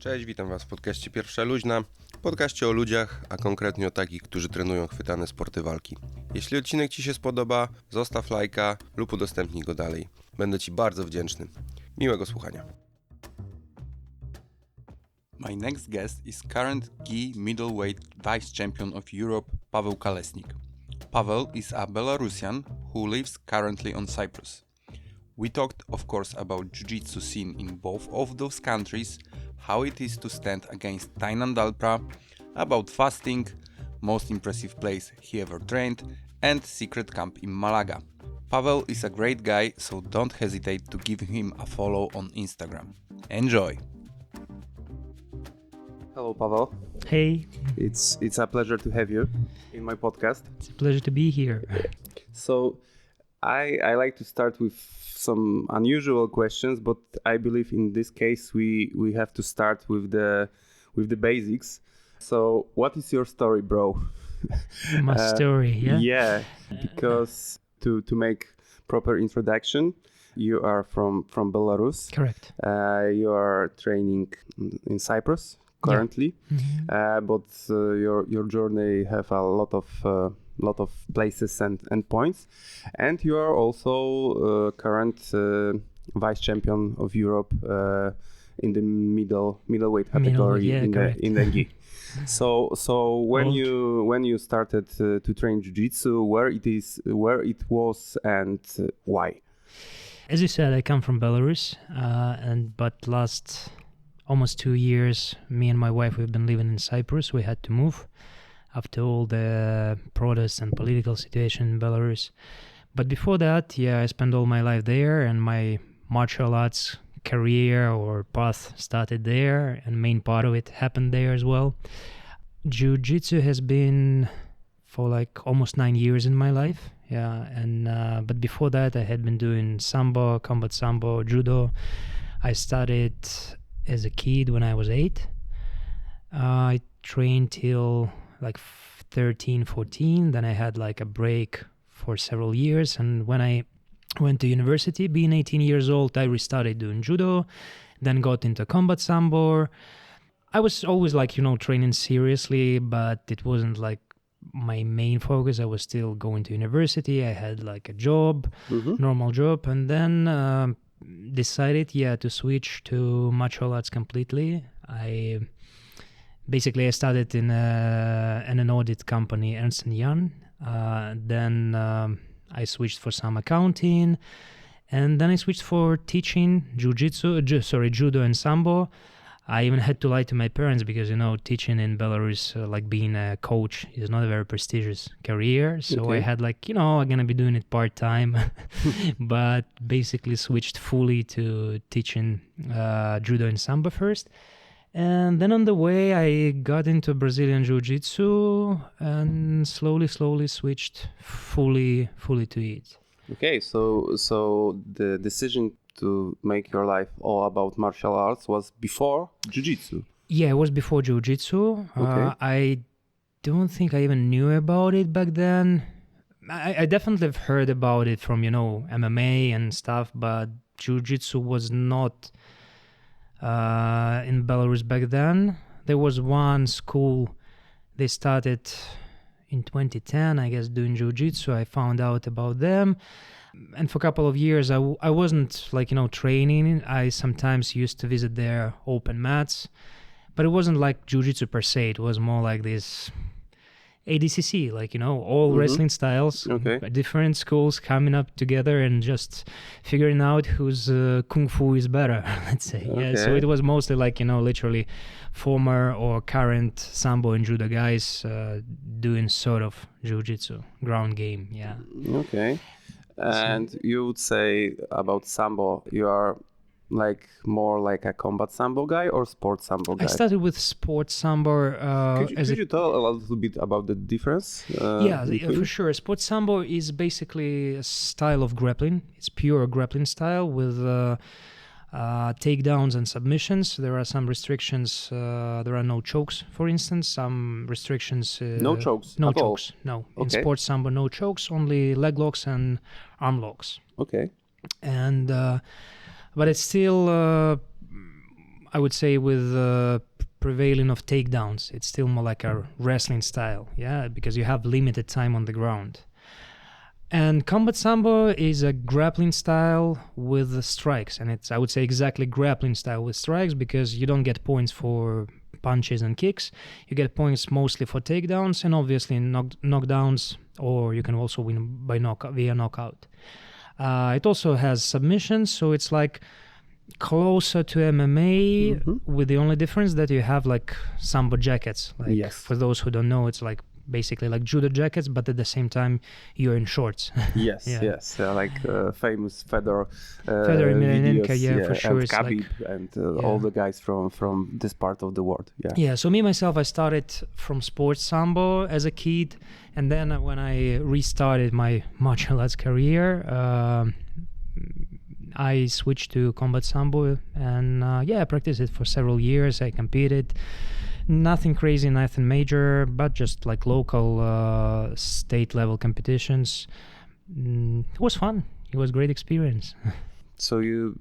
Cześć, witam Was w podcaście Pierwsza Luźna, podcaście o ludziach, a konkretnie o takich, którzy trenują chwytane sporty walki. Jeśli odcinek Ci się spodoba, zostaw lajka lub udostępnij go dalej. Będę Ci bardzo wdzięczny. Miłego słuchania. My next guest is current gi middleweight vice champion of Europe, Pavel Kalesnik. Pavel is a Belarusian who lives currently on Cyprus. We talked, of course, about jiu-jitsu scene in both of those countries, how it is to stand against Tainan Dalpra, about fasting, most impressive place he ever trained, and secret camp in Malaga. Pavel is a great guy, so don't hesitate to give him a follow on Instagram. Enjoy! Hello, Pavel. Hey, It's a pleasure to have you in my podcast. it's a pleasure to be here. So, I like to start with some unusual questions, but I believe in this case we have to start with the basics. So, what is your story, bro? My story, yeah? Yeah, because to make proper introduction, you are from Belarus. Correct. You are training in Cyprus currently, but your journey have a lot of places and points, and you are also current vice champion of Europe in the middleweight category in the gi. So when you started to train jiu-jitsu, where it was and why? As you said, I come from Belarus, but last almost 2 years, me and my wife, we've been living in Cyprus. We had to move after all the protests and political situation in Belarus. But before that, I spent all my life there, and my martial arts career or path started there, and main part of it happened there as well. Jiu-jitsu has been for like almost 9 years in my life, but before that I had been doing Sambo, combat Sambo, judo. I started as a kid when I was 8. I trained till like 13, 14. Then I had like a break for several years. And when I went to university, being 18 years old, I restarted doing judo, then got into combat Sambo. I was always like, training seriously, but it wasn't like my main focus. I was still going to university. I had like a job, normal job. And then decided to switch to martial arts completely. I started in an audit company, Ernst & Young. Then I switched for some accounting, and then I switched for teaching judo and Sambo. I even had to lie to my parents because, teaching in Belarus, like being a coach, is not a very prestigious career. So I had like, I'm going to be doing it part-time, but basically switched fully to teaching judo and Sambo first. And then on the way, I got into Brazilian Jiu-Jitsu and slowly switched fully to it. Okay, so the decision to make your life all about martial arts was before jiu-jitsu? Yeah, it was before jiu-jitsu. Okay. I don't think I even knew about it back then. I definitely have heard about it from, MMA and stuff, but jiu-jitsu was not in Belarus back then. There was one school, they started in 2010, I guess, doing jiu-jitsu. I found out about them. And for a couple of years, I wasn't like, training. I sometimes used to visit their open mats, but it wasn't like jiu-jitsu per se. It was more like this ADCC, like, all wrestling styles, different schools coming up together and just figuring out whose kung fu is better, let's say. Okay. Yeah, so it was mostly like, literally former or current Sambo and judo guys doing sort of jiu-jitsu, ground game, yeah. Okay. And you would say about Sambo, you are like more like a combat Sambo guy or sports Sambo guy? I started with sports Sambo. Could you tell a little bit about the difference? For sure. Sports Sambo is basically a style of grappling. It's pure grappling style with takedowns and submissions. There are some restrictions. There are no chokes, for instance. Some restrictions. No chokes? No at chokes, all. no. Okay. In sports Sambo, no chokes, only leg locks and arm locks. Okay. And but it's still I would say, with prevailing of takedowns. It's still more like a wrestling style, yeah, because you have limited time on the ground. And combat sambo is a grappling style with the strikes, and it's, I would say, exactly grappling style with strikes, because you don't get points for punches and kicks. You get points mostly for takedowns and obviously knockdowns, or you can also win by via knockout. It also has submissions, so it's like closer to MMA, with the only difference that you have like sambo jackets. Like, Yes. for those who don't know, it's like basically like judo jackets, but at the same time you're in shorts. Yes, Yeah. yes, like famous Fedor Emelianenko, videos, yeah, for sure. and It's Khabib like, and all the guys from this part of the world. Yeah. yeah, so me myself, I started from sports sambo as a kid, and then when I restarted my martial arts career, I switched to combat sambo, and I practiced it for several years. I competed. Nothing crazy, nothing major, but just like local state level competitions. It was fun. It was a great experience. So you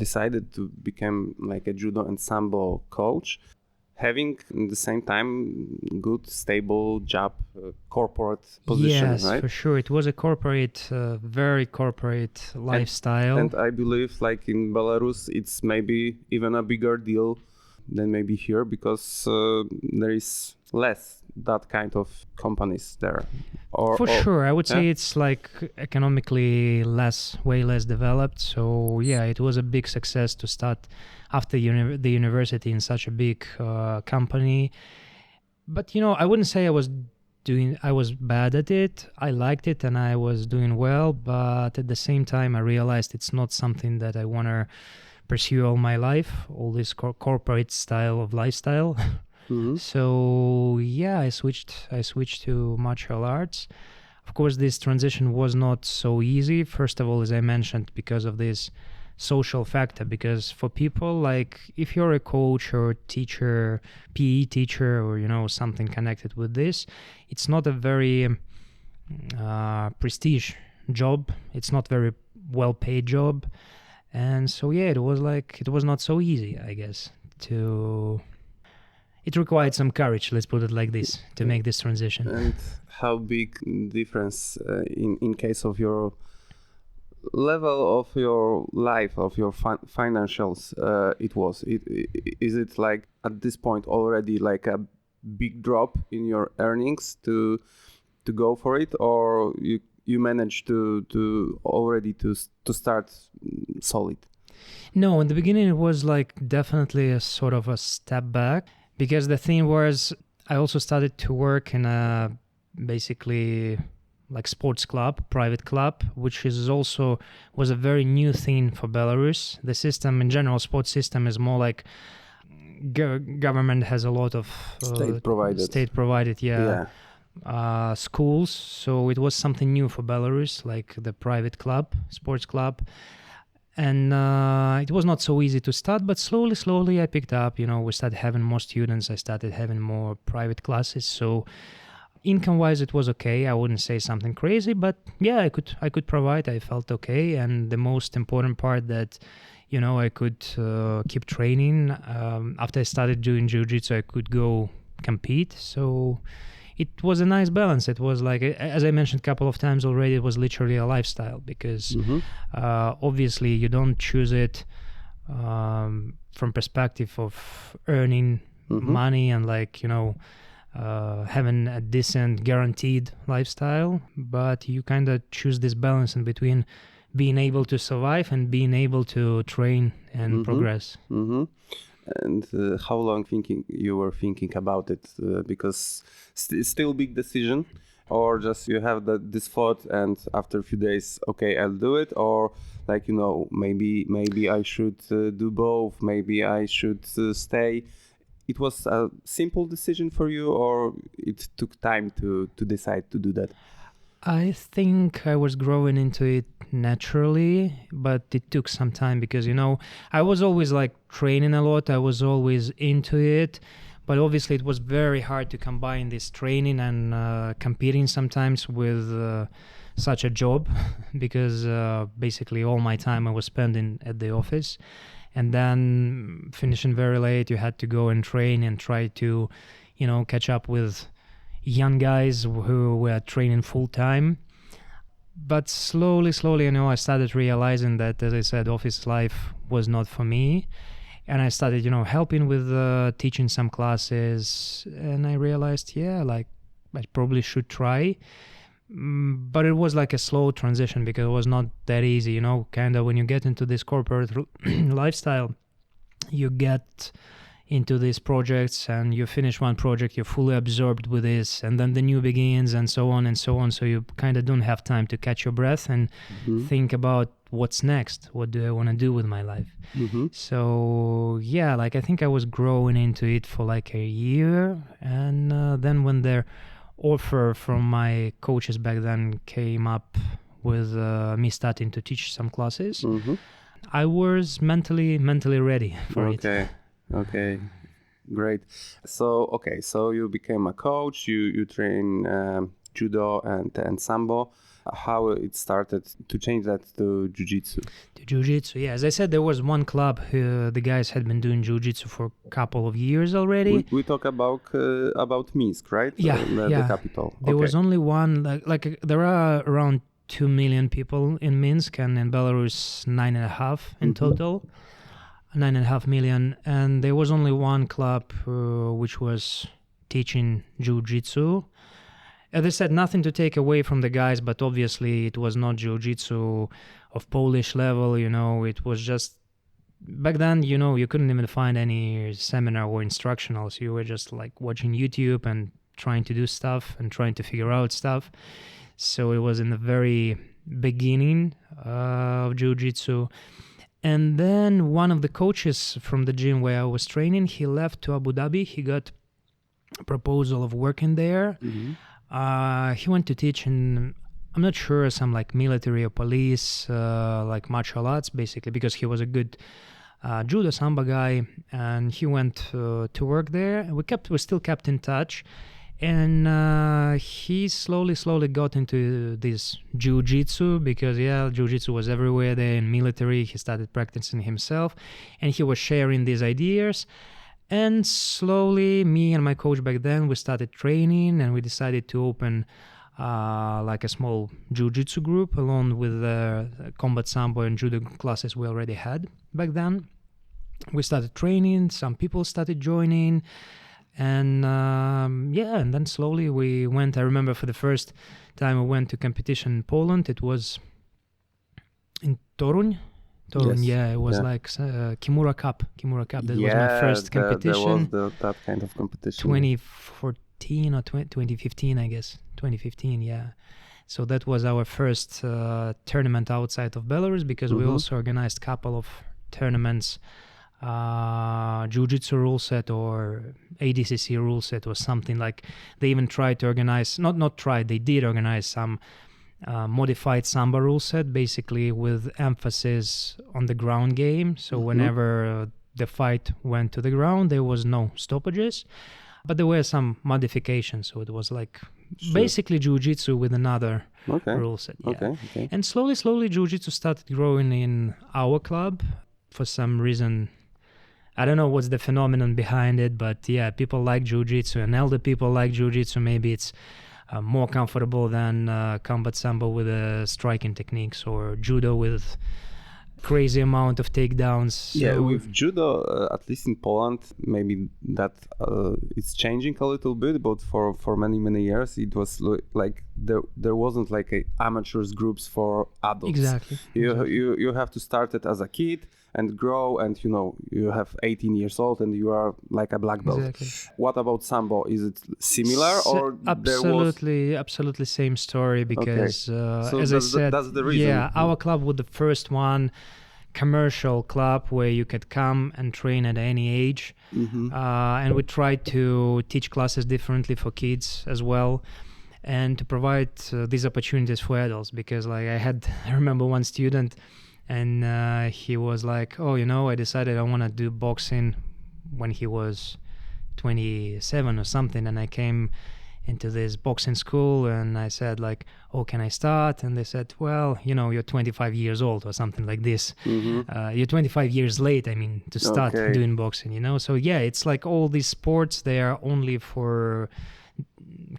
decided to become like a judo and sambo coach, having at the same time good, stable job, corporate position, Yes, right? for sure. It was a corporate, very corporate lifestyle. And I believe like in Belarus, it's maybe even a bigger deal than maybe here, because there is less that kind of companies there. For sure, I would say yeah? it's like economically way less developed. So yeah, it was a big success to start after the university in such a big company. But I wouldn't say I was bad at it. I liked it and I was doing well, but at the same time I realized it's not something that I want to pursue all my life, all this corporate style of lifestyle. So yeah, I switched to martial arts. Of course, this transition was not so easy. First of all, as I mentioned, because of this social factor, because for people, like if you're a coach or teacher, PE teacher, or something connected with this, it's not a very prestige job. It's not very well paid job. And so yeah, it was not so easy, I guess. It required some courage, let's put it like this, to make this transition. And how big difference in case of your level of your life, of your financials, it was? Is it like at this point already like a big drop in your earnings to go for it, or you managed to already to start solid? No, in the beginning it was like definitely a sort of a step back, because the thing was I also started to work in a basically like sports club, private club, which was a very new thing for Belarus. The system in general, sports system, is more like government has a lot of state provided, schools. So it was something new for Belarus, like the private club, sports club. And it was not so easy to start, but slowly I picked up. We started having more students. I started having more private classes. So income-wise, it was okay. I wouldn't say something crazy, but yeah, I could provide. I felt okay. And the most important part that, I could keep training. After I started doing jiu-jitsu, I could go compete. So it was a nice balance. It was like, as I mentioned a couple of times already, it was literally a lifestyle, because obviously you don't choose it from perspective of earning money and having a decent guaranteed lifestyle, but you kind of choose this balance in between being able to survive and being able to train and progress. And how long you were thinking about it? Because it's still a big decision, or just you have this thought and after a few days, okay, I'll do it, or maybe I should do both, maybe I should stay. It was a simple decision for you, or it took time to decide to do that? I think I was growing into it naturally, but it took some time because, I was always training a lot. I was always into it, but obviously it was very hard to combine this training and competing sometimes with such a job because basically all my time I was spending at the office. and then finishing very late, you had to go and train and try to, catch up with young guys who were training full time. But slowly, I started realizing that, as I said, office life was not for me. And I started, helping with teaching some classes. And I realized, I probably should try. But it was like a slow transition because it was not that easy, kind of when you get into this corporate lifestyle, you get into these projects and you finish one project, you're fully absorbed with this, and then the new begins and so on and so on. So you kind of don't have time to catch your breath and think about what's next. What do I want to do with my life? So I think I was growing into it for like a year, and then when their offer from my coaches back then came up with me starting to teach some classes, I was mentally ready for it. Okay, great. So you became a coach, you train judo and sambo. How it started to change that to jiu-jitsu? To jiu-jitsu, yeah. As I said, there was one club, the guys had been doing jiu-jitsu for a couple of years already. We talk about Minsk, right? Yeah, the capital. There was only one, like there are around 2 million people in Minsk, and in Belarus 9.5 in total. 9.5 million, and there was only one club which was teaching jiu-jitsu. As I said, nothing to take away from the guys, but obviously it was not jiu-jitsu of Polish level, it was just, back then, you couldn't even find any seminar or instructionals. You were just like watching YouTube and trying to do stuff and trying to figure out stuff. So it was in the very beginning of jiu-jitsu. And then one of the coaches from the gym where I was training, he left to Abu Dhabi. He got a proposal of working there. He went to teach in, I'm not sure, some like military or police, like martial arts, basically, because he was a good judo samba guy. And he went to work there. We still kept in touch. And he slowly got into this jiu-jitsu because jiu-jitsu was everywhere there in military. He started practicing himself and he was sharing these ideas, and slowly me and my coach back then, we started training, and we decided to open like a small jiu-jitsu group along with the combat sambo and judo classes we already had back then. We started training, some people started joining. And and then slowly we went. I remember for the first time we went to competition in Poland. It was in Toruń. It was like Kimura Cup. That was my first competition. There was that kind of competition. 2014 or 2015, I guess. 2015, yeah. So that was our first tournament outside of Belarus, because we also organized a couple of tournaments. Jiu-jitsu rule set or ADCC rule set or something. Like they even tried to organize, they did organize some modified Samba rule set, basically with emphasis on the ground game. So whenever the fight went to the ground, there was no stoppages, but there were some modifications. So it was like basically Jiu-jitsu with another rule set. Yeah. Okay. And slowly Jiu-jitsu started growing in our club. For some reason, I don't know what's the phenomenon behind it, but people like jiu-jitsu, and elder people like jiu-jitsu. Maybe it's more comfortable than combat sambo with striking techniques, or judo with crazy amount of takedowns. Yeah, with judo, at least in Poland, maybe that it's changing a little bit, but for many years it was like there wasn't like a amateurs groups for adults. Exactly. You have to start it as a kid and grow, and you have 18 years old and you are like a black belt. Exactly. What about sambo? Is it similar or absolutely same story, because so as I said, that's the reason. Yeah, our club was the first one commercial club where you could come and train at any age, and we tried to teach classes differently for kids as well, and to provide these opportunities for adults, because like I remember one student, and he was like, I decided I want to do boxing when he was 27 or something, and I came into this boxing school, and I said like, oh, can I start? And they said, well, you're 25 years old or something like this. You're 25 years late, I mean, to start doing boxing, so yeah, it's like all these sports, they are only for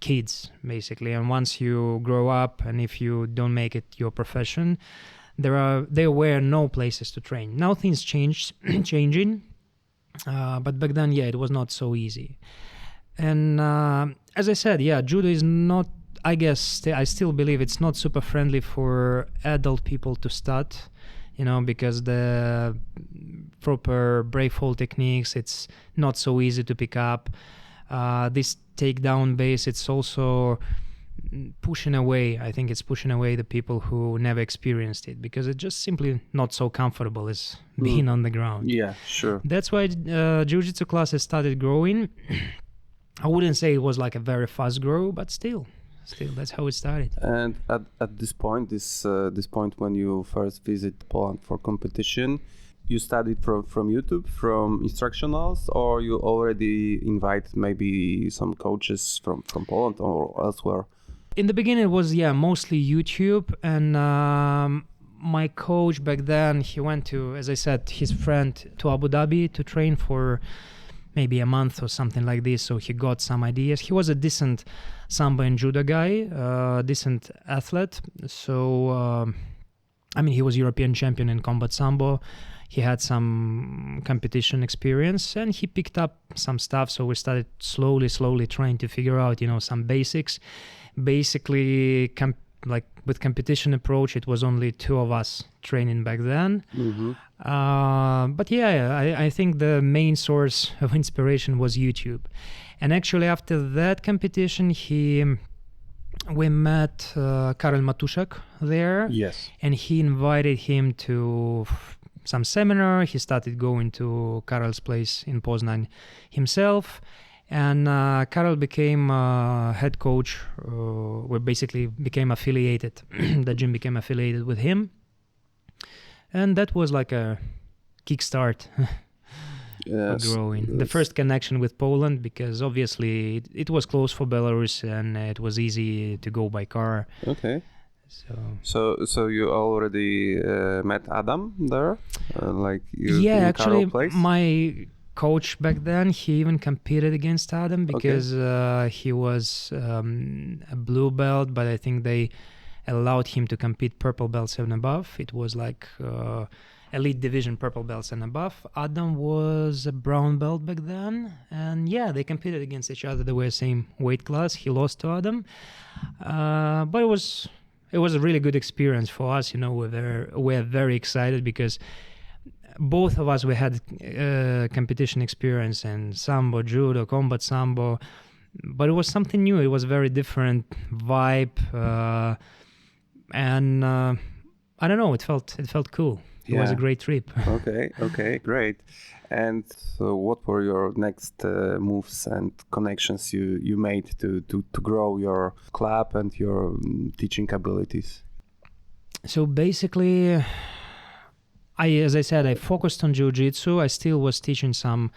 kids basically, and once you grow up and if you don't make it your profession, there were no places to train. Now things changing, but back then, it was not so easy. And as I said, judo is not, I guess, I still believe it's not super friendly for adult people to start, because the proper brave hold techniques, it's not so easy to pick up. This takedown base, it's also pushing away the people who never experienced it, because it's just simply not so comfortable as being on the ground. Yeah, sure. That's why jiu-jitsu classes started growing. I wouldn't say it was like a very fast grow, but still that's how it started. And at this point, this point when you first visit Poland for competition, you studied from YouTube, from instructionals, or you already invite maybe some coaches from Poland or elsewhere? In the beginning, it was mostly YouTube, and my coach back then, he went to, as I said, his friend to Abu Dhabi to train for maybe a month or something like this, so he got some ideas. He was a decent Sambo and judo guy, decent athlete, so he was European champion in combat Sambo. He had some competition experience and he picked up some stuff, so we started slowly trying to figure out, some basics. Basically, with competition approach, it was only two of us training back then. But I think the main source of inspiration was YouTube. And actually after that competition, we met Karel Matuszak there. Yes. And he invited him to some seminar. He started going to Karel's place in Poznań himself. And Karel became head coach. We basically became affiliated. The gym became affiliated with him. And that was like a kickstart for growing. The first connection with Poland, because obviously it was close for Belarus and it was easy to go by car. Okay. So you already met Adam there? Actually, place? My coach back then, he even competed against Adam because he was a blue belt, but I think they allowed him to compete purple belts and above. It was like elite division purple belts and above. Adam was a brown belt back then, and they competed against each other. They were same weight class. He lost to Adam, but it was a really good experience for us. We're very excited because both of us, we had competition experience in Sambo, judo, combat Sambo, but it was something new. It was very different vibe, and I don't know. It felt cool. It was a great trip. Okay, great. And so, what were your next moves and connections you made to grow your club and your teaching abilities? So basically, as I said, I focused on jiu-jitsu. I still was teaching some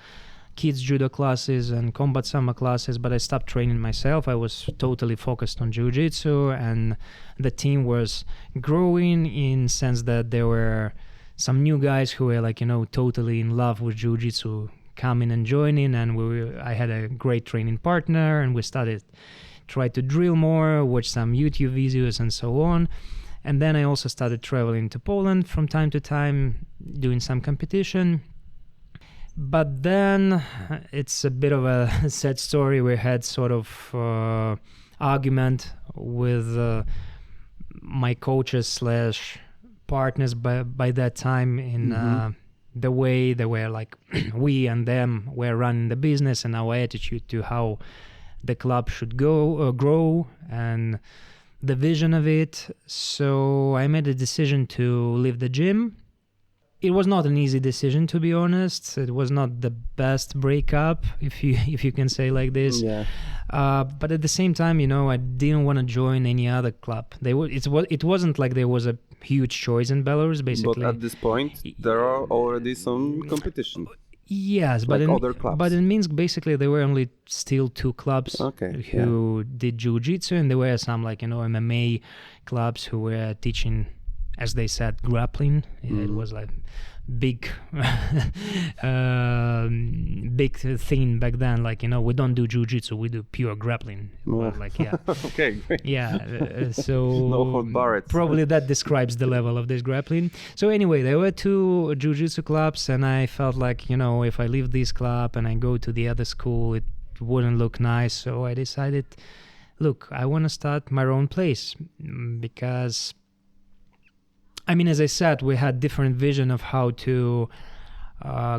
kids judo classes and combat Sambo classes, but I stopped training myself. I was totally focused on jiu-jitsu, and the team was growing in sense that there were some new guys who were totally in love with jiu-jitsu coming and joining, and I had a great training partner, and we started try to drill more, watch some YouTube videos and so on. And then I also started traveling to Poland from time to time, doing some competition. But then it's a bit of a sad story. We had sort of argument with my coaches / partners by that time in the way they were we and them were running the business and our attitude to how the club should grow and the vision of it. So I made a decision to leave the gym. It was not an easy decision, to be honest. It was not the best breakup, if you can say like this. Yeah. But at the same time, I didn't want to join any other club. It wasn't like there was a huge choice in Belarus, basically. But at this point, there are already some competition. Yes, Like but other clubs? but in Minsk, basically, there were only still 2 clubs who did jiu-jitsu, and there were some MMA clubs who were teaching, as they said, grappling. It was like big big thing back then, we don't do jiu-jitsu, we do pure grappling. Okay, great. So No hold barred. probably that describes the level of this grappling. So anyway, there were 2 jiu-jitsu clubs, and I felt like if I leave this club and I go to the other school, it wouldn't look nice. So I decided, look, I want to start my own place, because as I said, we had different vision of how to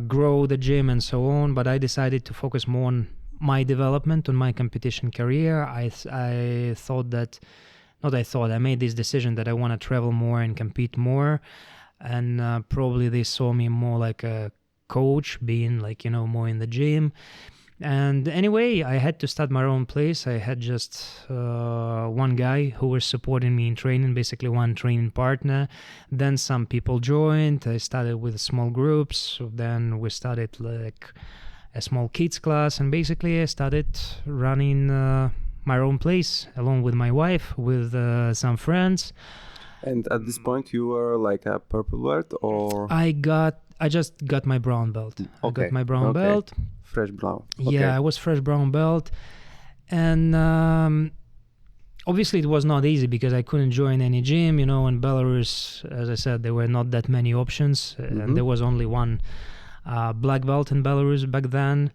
grow the gym and so on, but I decided to focus more on my development, on my competition career. I made this decision that I want to travel more and compete more, and probably they saw me more like a coach, being more in the gym. And anyway, I had to start my own place. I had just one guy who was supporting me in training, basically one training partner. Then some people joined. I started with small groups. So then we started like a small kids class. And basically I started running my own place along with my wife, with some friends. And at this point you were like a purple belt, or? I just got my brown belt. I got my brown belt. Fresh brown. Yeah, I was fresh brown belt. And obviously it was not easy, because I couldn't join any gym. In Belarus, as I said, there were not that many options. And there was only one black belt in Belarus back then.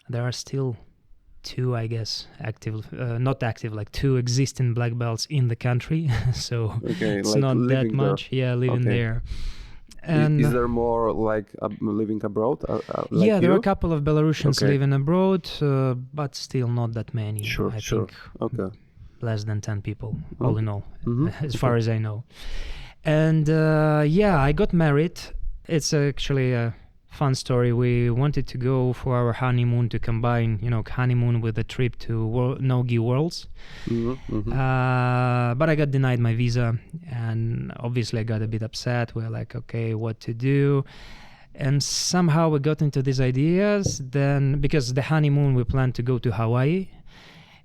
There are still 2, I guess, like 2 existing black belts in the country. So it's not that much. There. Yeah, living there. And is there more like living abroad? There are a couple of Belarusians living abroad, but still not that many. I think less than 10 people, all in all, as far as I know. And I got married. It's actually a fun story. We wanted to go for our honeymoon, to combine, honeymoon with a trip to No-Gi Worlds. But I got denied my visa, and obviously I got a bit upset. We're like, okay, what to do? And somehow we got into these ideas. Then, because the honeymoon, we planned to go to Hawaii.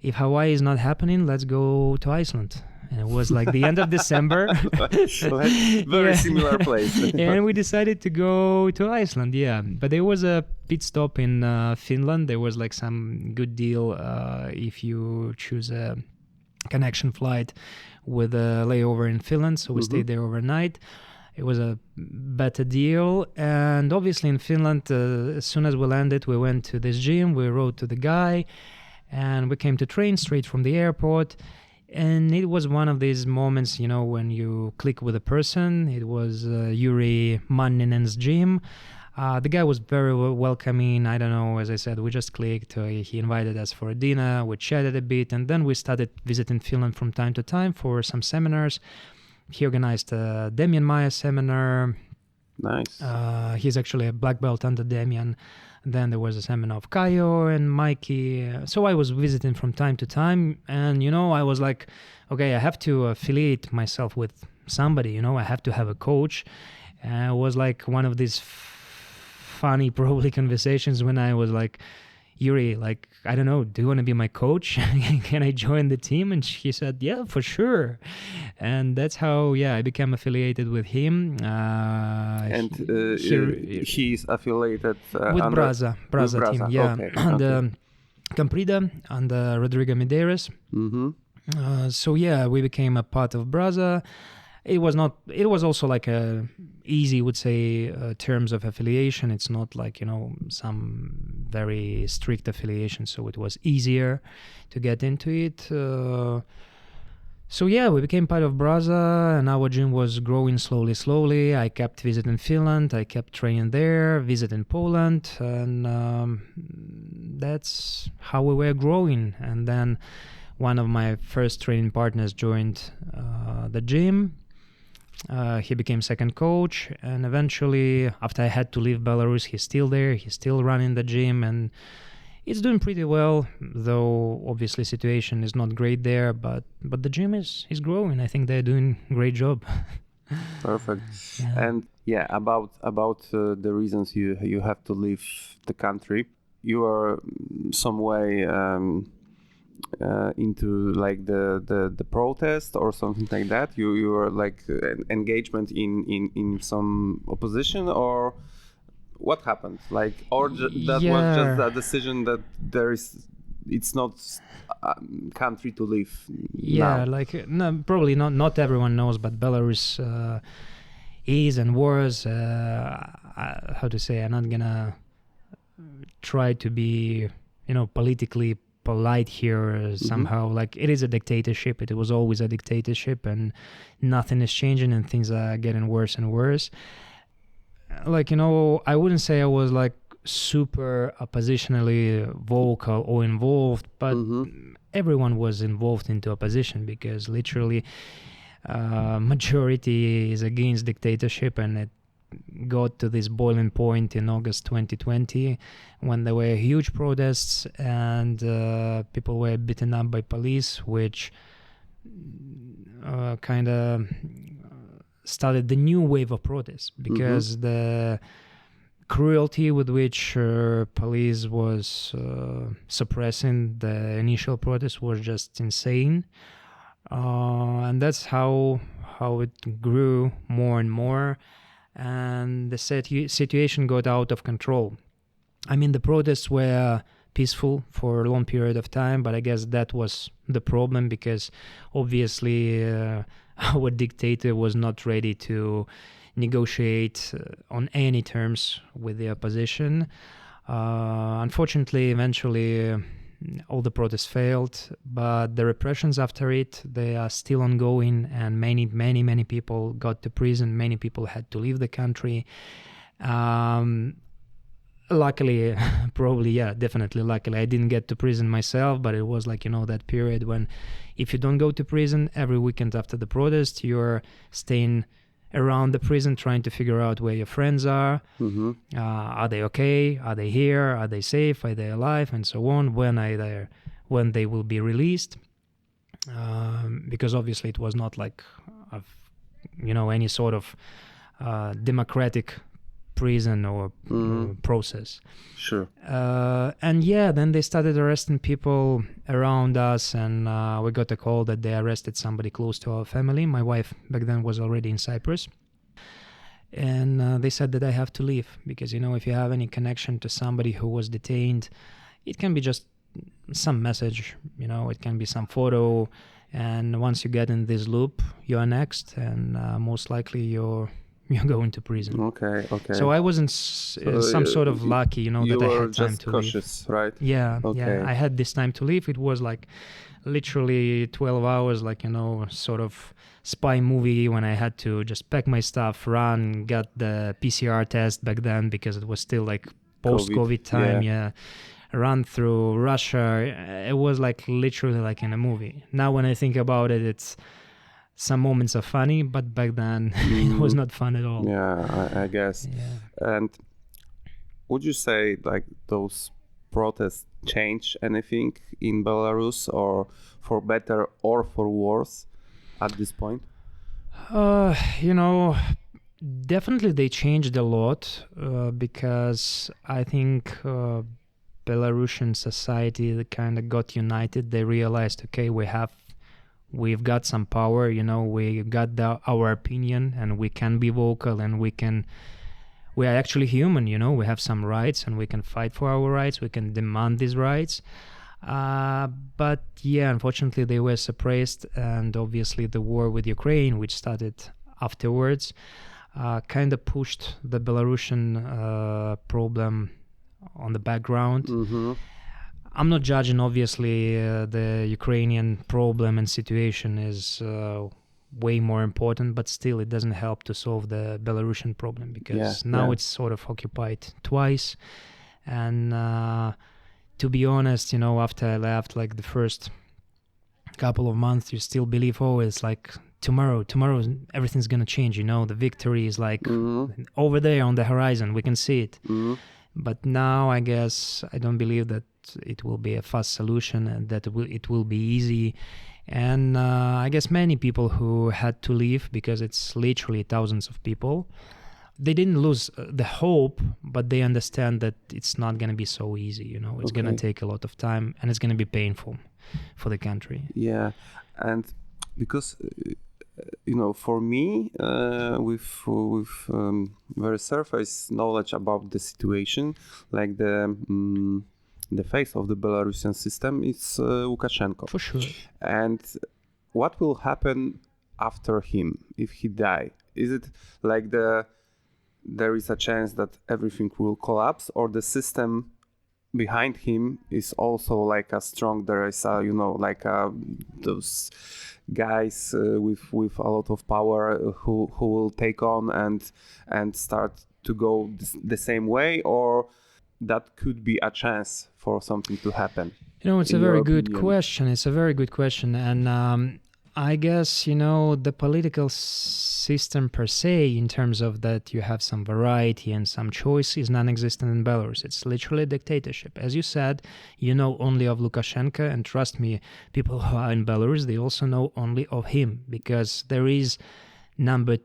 If Hawaii is not happening, let's go to Iceland. And it was like the end of December. Very similar place. And we decided to go to Iceland, But there was a pit stop in Finland. There was like some good deal if you choose a connection flight with a layover in Finland. So we stayed there overnight. It was a better deal. And obviously in Finland, as soon as we landed, we went to this gym. We rode to the guy, and we came to train straight from the airport. And it was one of these moments, when you click with a person. It was Yuri Manninen's gym. The guy was very welcoming. I don't know, as I said, we just clicked. He invited us for a dinner. We chatted a bit. And then we started visiting Finland from time to time for some seminars. He organized a Demian Maia seminar. Nice. He's actually a black belt under Demian. Then there was a seminar of Kayo and Mikey. So I was visiting from time to time. And, I was like, okay, I have to affiliate myself with somebody, I have to have a coach. And it was like one of these funny, probably conversations when I was like, Yuri, like, I don't know, do you want to be my coach? Can I join the team? And he said, yeah, for sure. And that's how, I became affiliated with him. He's affiliated with Braza team, and Camprida and Rodrigo Medeiros. So we became a part of Braza. It was also like a easy, would say, terms of affiliation. It's not like, some very strict affiliation. So it was easier to get into it. We became part of Braza, and our gym was growing slowly. I kept visiting Finland. I kept training there, visiting Poland. And that's how we were growing. And then one of my first training partners joined the gym. He became second coach, and eventually, after I had to leave Belarus, he's still there. He's still running the gym, and it's doing pretty well, though obviously situation is not great there, but the gym is growing. I think they're doing a great job. Perfect. Yeah. And yeah, about the reasons you have to leave the country, you are some way into like the protest or something like that. You are like engagement in some opposition, or what happened? Like, or that was just a decision that it's not country to live. Yeah, now. like no, probably not everyone knows, but Belarus is and was how to say. I'm not gonna try to be politically polite here somehow. Like, it is a dictatorship. It was always a dictatorship, and nothing is changing, and things are getting worse and worse. Like, I wouldn't say I was like super oppositionally vocal or involved, but everyone was involved into opposition, because literally majority is against dictatorship, and it got to this boiling point in August 2020 when there were huge protests and people were beaten up by police, which kind of started the new wave of protests, because the cruelty with which police was suppressing the initial protest was just insane, and that's how it grew more and more, and the situation got out of control. I mean, the protests were peaceful for a long period of time, but I guess that was the problem, because obviously our dictator was not ready to negotiate on any terms with the opposition. Unfortunately, eventually all the protests failed, but the repressions after it, they are still ongoing, and many people got to prison. Many people had to leave the country. Luckily, probably, yeah, definitely luckily, I didn't get to prison myself, but it was like, that period when if you don't go to prison, every weekend after the protest, you're staying around the prison trying to figure out where your friends are. Are they okay? Are they here? Are they safe? Are they alive? And so on. When they will be released. Because obviously it was not like, any sort of democratic prison or process. Sure. And yeah, then they started arresting people around us, and we got a call that they arrested somebody close to our family. My wife back then was already in Cyprus, and they said that I have to leave, because if you have any connection to somebody who was detained, it can be just some message, it can be some photo, and once you get in this loop, you're next, and most likely you're going to prison. Okay. So I wasn't some sort of lucky, that I had time to cautious, leave. Right? Yeah, Okay. yeah. I had this time to leave. It was like literally 12 hours, like, sort of spy movie, when I had to just pack my stuff, run, get the PCR test back then, because it was still like post-COVID time. Yeah. Run through Russia. It was like literally like in a movie. Now when I think about it, it's some moments are funny, but back then it was not fun at all. Yeah, I guess. Yeah. And would you say like those protests change anything in Belarus, or for better or for worse at this point? Definitely they changed a lot, because I think Belarusian society, they kind of got united. They realized, okay, we've got some power, we got our opinion, and we can be vocal, and we are actually human, we have some rights, and we can fight for our rights, we can demand these rights. But yeah, unfortunately they were suppressed, and obviously the war with Ukraine, which started afterwards, kind of pushed the Belarusian problem on the background. I'm not judging, obviously, the Ukrainian problem and situation is way more important, but still it doesn't help to solve the Belarusian problem, because now it's sort of occupied twice. And to be honest, after I left, like the first couple of months, you still believe, it's like tomorrow everything's gonna change, the victory is like over there on the horizon, we can see it. But now I guess I don't believe that it will be a fast solution, and that it will be easy. And I guess many people who had to leave, because it's literally thousands of people, they didn't lose the hope, but they understand that it's not going to be so easy, you know. It's going to take a lot of time, and it's going to be painful for the country. Yeah, and because you know, for me, with very surface knowledge about the situation, like the face of the Belarusian system is Lukashenko. For sure. And what will happen after him if he die? Is it like there is a chance that everything will collapse, or the system behind him is also like a strong? There is a, you know, like those guys with a lot of power who will take on and start to go the same way, or that could be a chance for something to happen? You know, it's a very good question. It's a very good question. And I guess, you know, the political system per se, in terms of that you have some variety and some choice, is non-existent in Belarus. It's literally a dictatorship. As you said, you know only of Lukashenko, and trust me, people who are in Belarus, they also know only of him, because there is number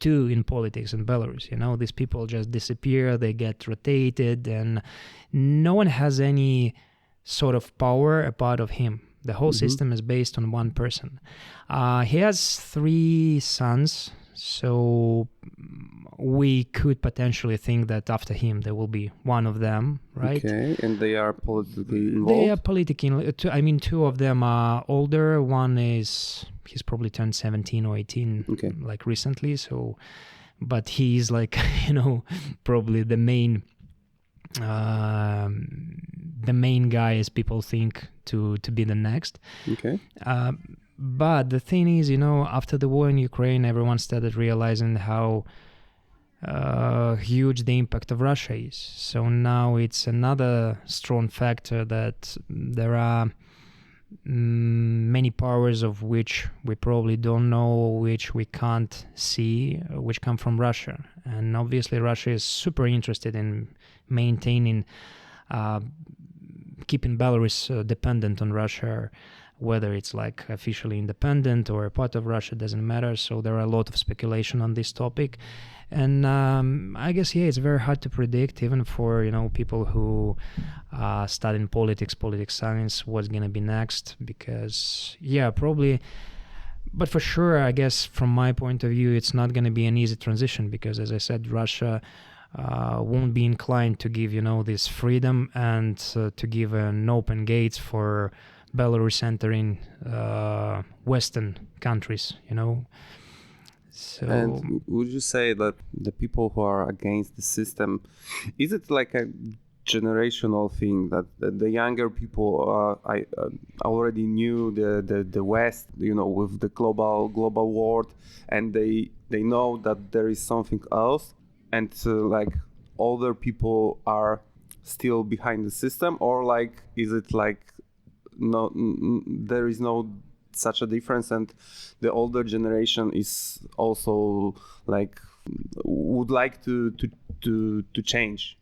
two in politics in Belarus. You know, these people just disappear, they get rotated, and no one has any sort of power apart of him. The whole system is based on one person. He has 3 sons, so we could potentially think that after him there will be one of them, right? Okay, and they are politically involved? They are politically, I mean, 2 of them are older. One is, he's probably turned 17 or 18, like recently, so, but he's like, you know, probably the main guy, as people think, to be the next. Okay. But the thing is, you know, after the war in Ukraine, everyone started realizing how huge the impact of Russia is. So now it's another strong factor that there are many powers of which we probably don't know, which we can't see, which come from Russia. And obviously Russia is super interested in maintaining, keeping Belarus dependent on Russia, whether it's like officially independent or a part of Russia, doesn't matter. So there are a lot of speculation on this topic. And I guess, yeah, it's very hard to predict, even for, you know, people who studying politics science, what's going to be next. Because, yeah, probably, but for sure, I guess from my point of view, it's not going to be an easy transition, because, as I said, Russia won't be inclined to give, you know, this freedom and to give an open gates for Belarus entering Western countries, you know. So, and would you say that the people who are against the system, is it like a generational thing that the younger people already knew the West, you know, with the global world, and they know that there is something else, and like older people are still behind the system, or like is it like no, there is no such a difference, and the older generation is also like would like to change?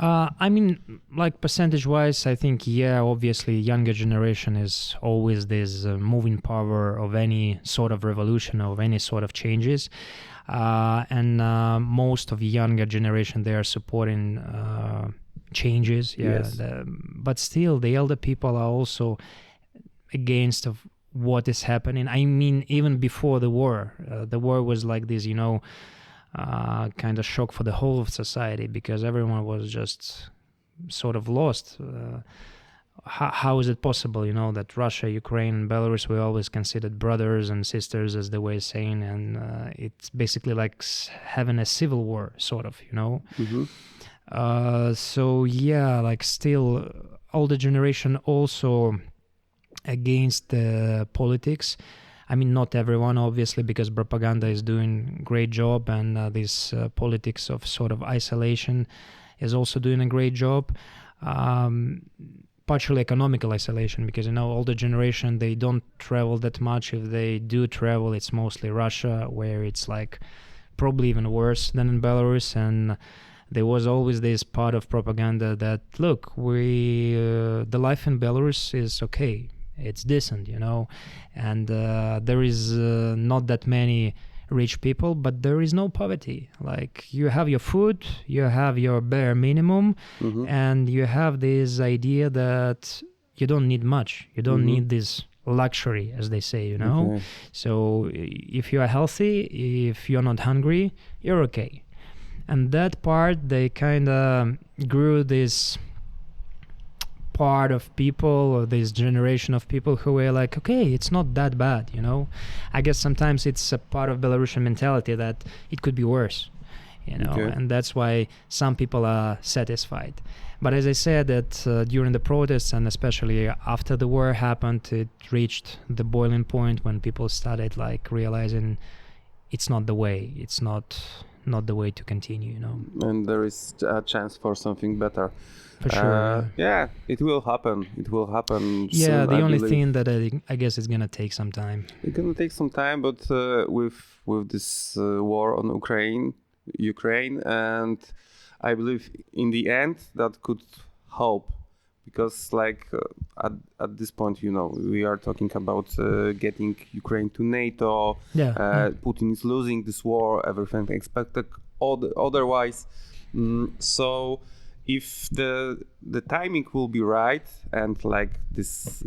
I mean, like percentage-wise, I think, yeah, obviously younger generation is always this moving power of any sort of revolution, of any sort of changes. And most of the younger generation, they are supporting changes. Yeah, yes. But still, the elder people are also against of what is happening. I mean, even before the war was like this, you know, kind of shock for the whole of society, because everyone was just sort of lost. How is it possible, you know, that Russia, Ukraine, and Belarus were always considered brothers and sisters, as they were saying, and it's basically like having a civil war, sort of, you know. So yeah, like still older generation also against the politics. I mean, not everyone, obviously, because propaganda is doing a great job, and this politics of sort of isolation is also doing a great job. Partially economical isolation, because, you know, older generation, they don't travel that much. If they do travel, it's mostly Russia, where it's like probably even worse than in Belarus. And there was always this part of propaganda that, look, the life in Belarus is okay. it's decent, and there is not that many rich people, but there is no poverty. Like, you have your food, you have your bare minimum, and you have this idea that you don't need much. You don't need this luxury, as they say, Okay. So if you are healthy, if you're not hungry, you're okay. And that part, they kind of grew this part of people, or this generation of people who were like, okay, it's not that bad, I guess sometimes it's a part of Belarusian mentality that it could be worse, Okay. and that's why some people are satisfied. But as I said, that during the protests, and especially after the war happened, it reached the boiling point when people started like realizing it's not the way, it's not the way to continue, And there is a chance for something better. For sure. Yeah, it will happen. It will happen. Yeah, soon, the I only believe. thing that I guess is gonna take some time. It's gonna take some time, but with this war on Ukraine, and I believe in the end that could help, because at this point, we are talking about getting Ukraine to NATO. Yeah. Putin is losing this war. Everything expected otherwise. So if the timing will be right, and like this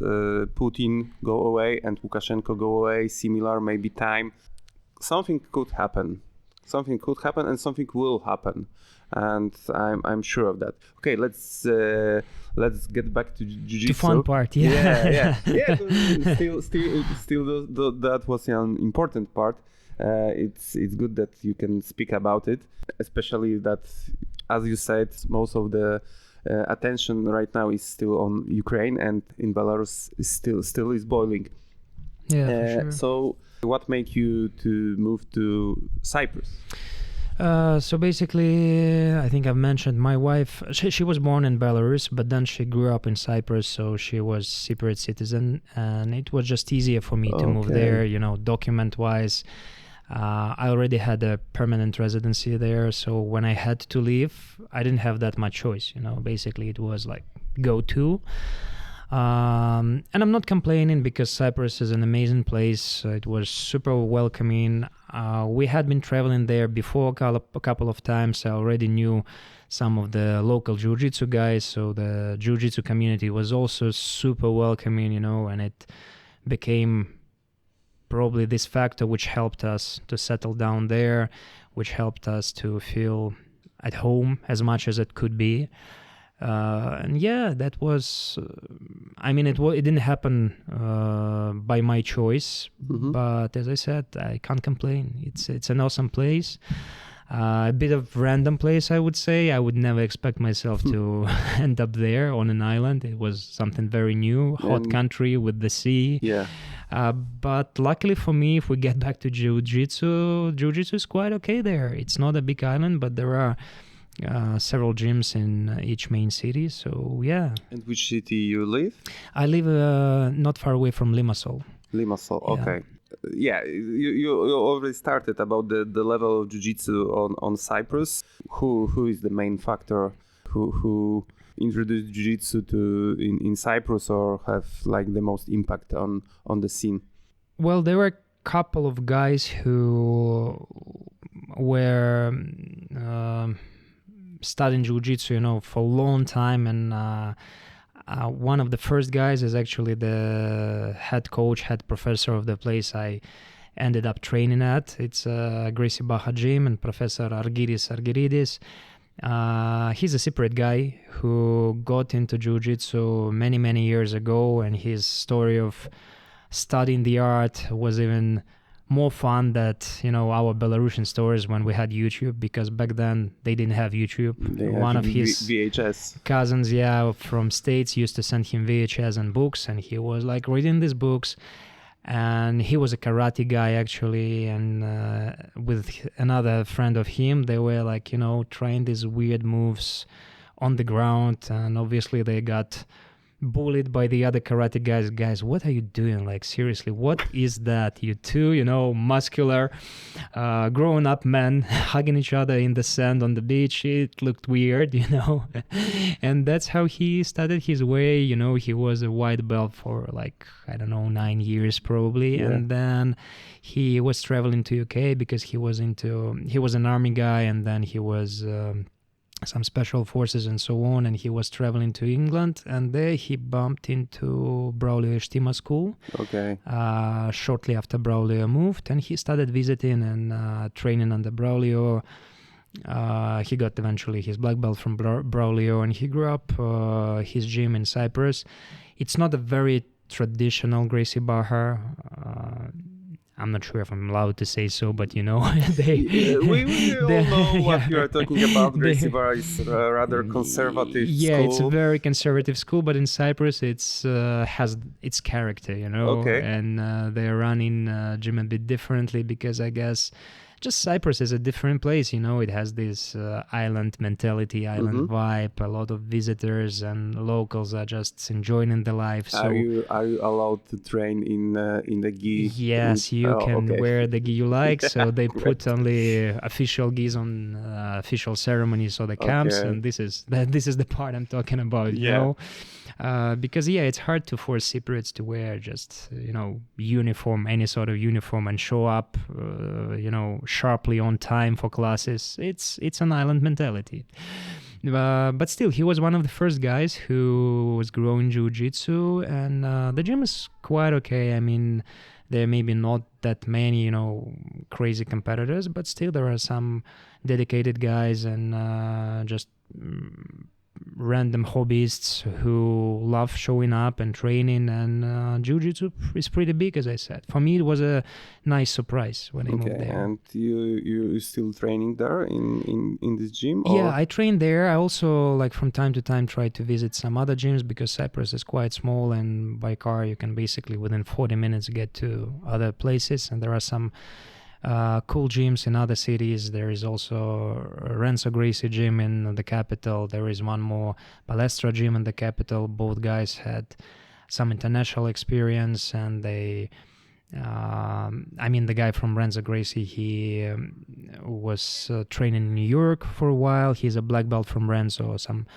Putin go away and Lukashenko go away, similar maybe time, something could happen. Something could happen, and something will happen, and I'm sure of that. Okay, let's get back to jiu-jitsu. The fun part, yeah. Still, that was an important part. It's good that you can speak about it, especially that, as you said, most of the attention right now is still on Ukraine, and in Belarus is still is boiling. Yeah, for sure. So what made you to move to Cyprus? So basically, I think I've mentioned my wife, she was born in Belarus, but then she grew up in Cyprus, so she was Cypriot citizen, and it was just easier for me to move Okay. there, document-wise. I already had a permanent residency there, so when I had to leave, I didn't have that much choice, basically it was like, go to. And I'm not complaining, because Cyprus is an amazing place. It was super welcoming. We had been traveling there before a couple of times. I already knew some of the local jiu-jitsu guys, so the jiu-jitsu community was also super welcoming, and it became probably this factor which helped us to settle down there, which helped us to feel at home as much as it could be. And yeah, that was, it didn't happen by my choice, but as I said, I can't complain. It's an awesome place, a bit of random place, I would say. I would never expect myself to end up there on an island. It was something very new, hot country with the sea. Yeah. But luckily for me, if we get back to jiu-jitsu is quite okay there. It's not a big island, but there are several gyms in each main city, so yeah. And which city you live? I live not far away from Limassol. Limassol, Yeah. okay. Yeah, you already started about the level of jiu-jitsu on Cyprus. Who is the main factor who introduced jiu-jitsu in Cyprus, or have like the most impact on the scene? Well, there were a couple of guys who were studying jiu-jitsu, for a long time, and one of the first guys is actually the head professor of the place I ended up training at. It's Gracie Baja Gym, and Professor Argiridis. He's a Cypriot guy who got into jiu-jitsu many, many years ago, and his story of studying the art was even more fun than our Belarusian stories when we had YouTube, because back then they didn't have YouTube. One of his VHS cousins, from States used to send him VHS and books, and he was like reading these books. And he was a karate guy actually, and with another friend of him, they were like trying these weird moves on the ground, and obviously they got bullied by the other karate guys. Guys, what are you doing? Like, seriously, what is that? You two, muscular, grown-up men hugging each other in the sand on the beach. It looked weird, And that's how he started his way. He was a white belt for 9 years probably. Yeah. And then he was traveling to UK because he was an army guy, and then he was some special forces and so on, and he was traveling to England, and there he bumped into Braulio Stima School. Okay. Shortly after Braulio moved, and he started visiting and training under Braulio. He got eventually his black belt from Braulio, and he grew up his gym in Cyprus. It's not a very traditional Gracie Barra. I'm not sure if I'm allowed to say so, but we all know what you are talking about. Gracie Barra is a rather conservative school. It's a very conservative school, but in Cyprus it's has its character, Okay. And they're running gym a bit differently because I guess just Cyprus is a different place, It has this island mentality, island vibe. A lot of visitors and locals are just enjoying the life. So are you allowed to train in the gi? Yes, you can wear the gi you like. So they put only official gis on official ceremonies or the camps, and this is the part I'm talking about. Because it's hard to force Cypriots to wear just uniform, any sort of uniform, and show up sharply on time for classes. It's an island mentality. But still, he was one of the first guys who was growing jiu-jitsu, and the gym is quite okay. I mean, there may be not that many, crazy competitors, but still there are some dedicated guys and just random hobbyists who love showing up and training, and jiu-jitsu is pretty big, as I said. For me, it was a nice surprise when I moved there. And you still training there in this gym? Or? Yeah, I train there. I also, from time to time, try to visit some other gyms because Cyprus is quite small, and by car you can basically within 40 minutes get to other places, and there are some cool gyms in other cities. There is also Renzo Gracie gym in the capital. There is one more Palestra gym in the capital. Both guys had some international experience, and they the guy from Renzo Gracie, he was training in New York for a while. He's a black belt from Renzo, some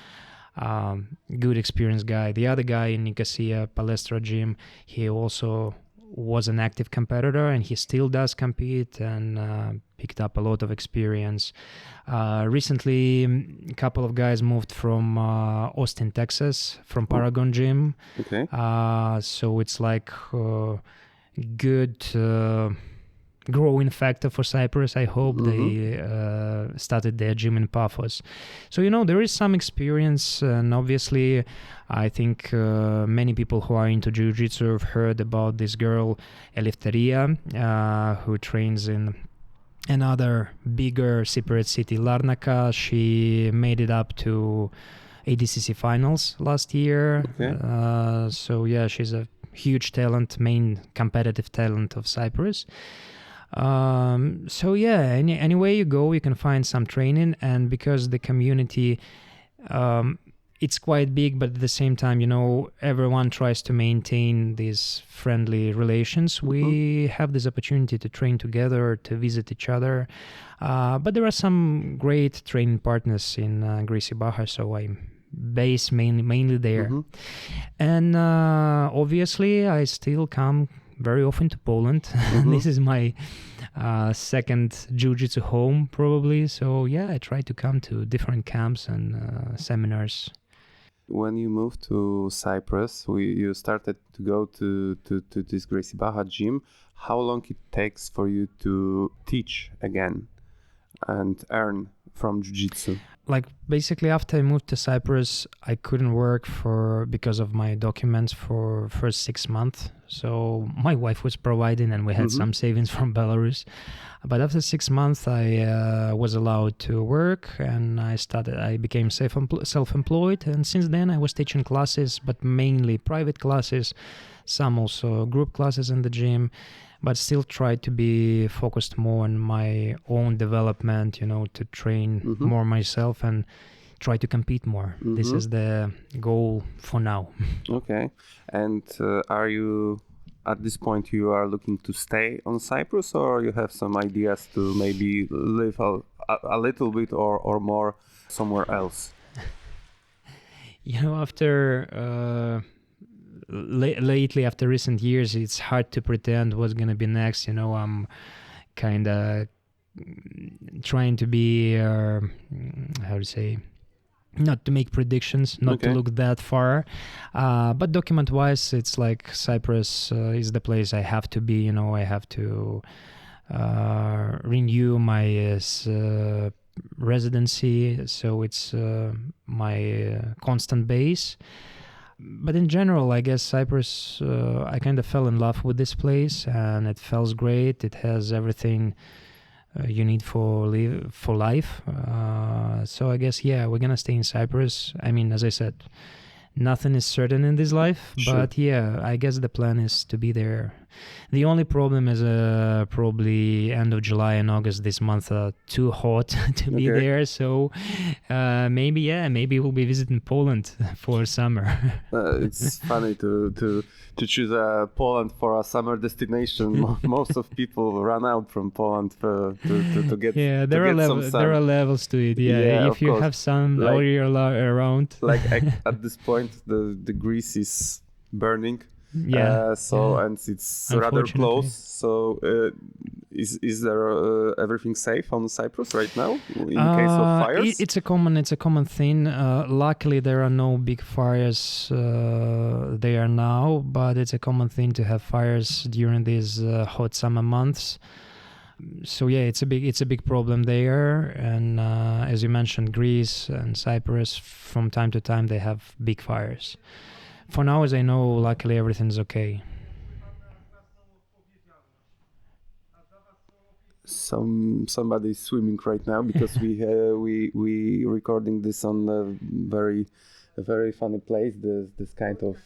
good experienced guy. The other guy in Nicosia Palestra gym, he also was an active competitor, and he still does compete and picked up a lot of experience. Recently, a couple of guys moved from Austin, Texas, from Paragon Gym. Okay. So it's good growing factor for Cyprus. I hope they started their gym in Paphos. So, there is some experience, and obviously I think many people who are into jiu-jitsu have heard about this girl, Eleftheria, who trains in another bigger Cypriot city, Larnaca. She made it up to ADCC finals last year. Okay. So, she's a huge talent, main competitive talent of Cyprus. Anywhere you go, you can find some training, and because the community, it's quite big, but at the same time, everyone tries to maintain these friendly relations. We have this opportunity to train together, to visit each other, but there are some great training partners in Gracie Barra, so I'm based mainly there. And obviously, I still come very often to Poland. This is my second jiu-jitsu home probably, so I try to come to different camps and seminars. When you moved to Cyprus, you started to go to this Gracie Barra gym. How long it takes for you to teach again and earn from jiu-jitsu? Basically, after I moved to Cyprus, I couldn't work because of my documents for first 6 months. So my wife was providing, and we had some savings from Belarus. But after 6 months, I was allowed to work, and I became self-employed. And since then, I was teaching classes, but mainly private classes, some also group classes in the gym, but still try to be focused more on my own development, to train more myself and try to compete more. This is the goal for now. Okay. And are you, at this point, you are looking to stay on Cyprus, or you have some ideas to maybe live a little bit or more somewhere else? After lately, after recent years, it's hard to pretend what's going to be next. I'm kind of trying to be, not to make predictions, not to look that far. But document-wise, it's like Cyprus is the place I have to be. I have to renew my residency, so it's my constant base. But in general, I guess Cyprus, I kind of fell in love with this place, and it feels great. It has everything you need for life. So I guess, we're gonna stay in Cyprus. I mean, as I said, nothing is certain in this life, but I guess the plan is to be there. The only problem is probably end of July and August this month are too hot to be there. So maybe we'll be visiting Poland for summer. It's funny to choose Poland for a summer destination. Most of people run out from Poland to get there to get some sun. There are levels to it. If you have sun all year around. Like at this point, the Greece is burning. And it's rather close. So is there everything safe on Cyprus right now in case of fires? It's a common thing. Luckily, there are no big fires there now, but it's a common thing to have fires during these hot summer months. So it's a big problem there. And as you mentioned, Greece and Cyprus, from time to time they have big fires. For now, as I know, luckily everything's okay. Somebody's swimming right now because we recording this on a very funny place. There's this kind of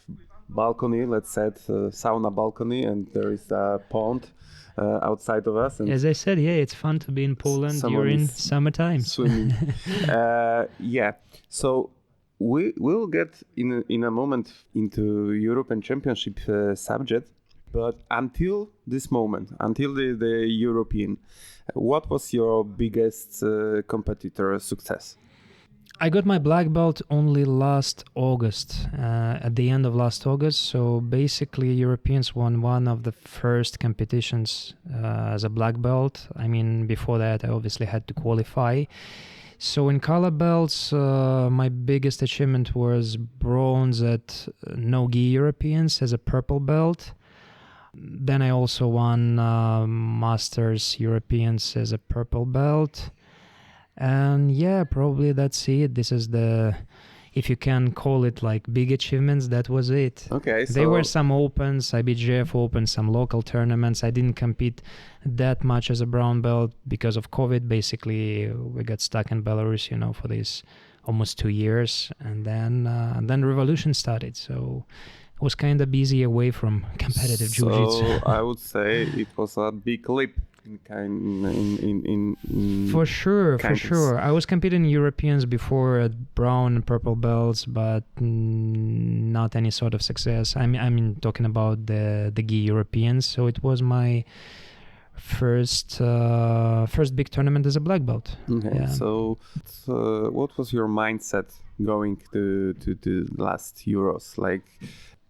balcony, let's say, sauna balcony, and there is a pond outside of us. And as I said, it's fun to be in Poland during summertime. Swimming. So. We will get in a moment into European Championship subject, but until this moment, until the European, what was your biggest competitor success? I got my black belt only last August, at the end of last August. So basically, Europeans won one of the first competitions as a black belt. I mean, before that, I obviously had to qualify. So in color belts, my biggest achievement was bronze at no-gi Europeans as a purple belt. Then I also won Masters Europeans as a purple belt. And probably that's it. This is if you can call it like big achievements, that was it. Okay. So there were some opens, IBJJF Open, some local tournaments. I didn't compete that much as a brown belt because of COVID. Basically, we got stuck in Belarus, for these almost 2 years. And then revolution started. So it was kind of busy away from competitive jiu-jitsu. So I would say it was a big leap. For sure. I was competing in Europeans before at brown and purple belts, but not any sort of success. I mean talking about the gi Europeans. So it was my first big tournament as a black belt. Okay. Yeah. So what was your mindset going to last Euros? Like,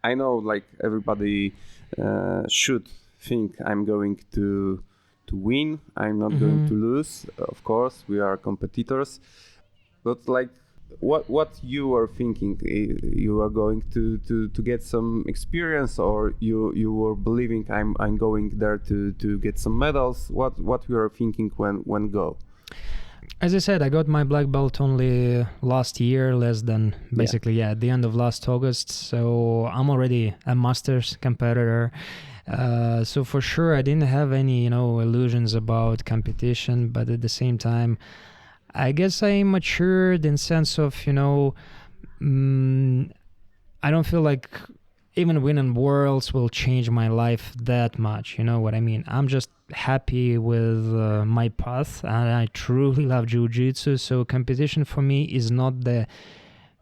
I know like everybody should think I'm going to win. I'm not going to lose. Of course, we are competitors. But like, what you are thinking? You are going to get some experience, or you were believing I'm going there to get some medals? What you are thinking when go? As I said, I got my black belt only last year, less than basically at the end of last August. So I'm already a Masters competitor. So for sure, I didn't have any, illusions about competition. But at the same time, I guess I matured in sense of, I don't feel like even winning worlds will change my life that much. You know what I mean? I'm just happy with my path, and I truly love jiu-jitsu. So competition for me is not the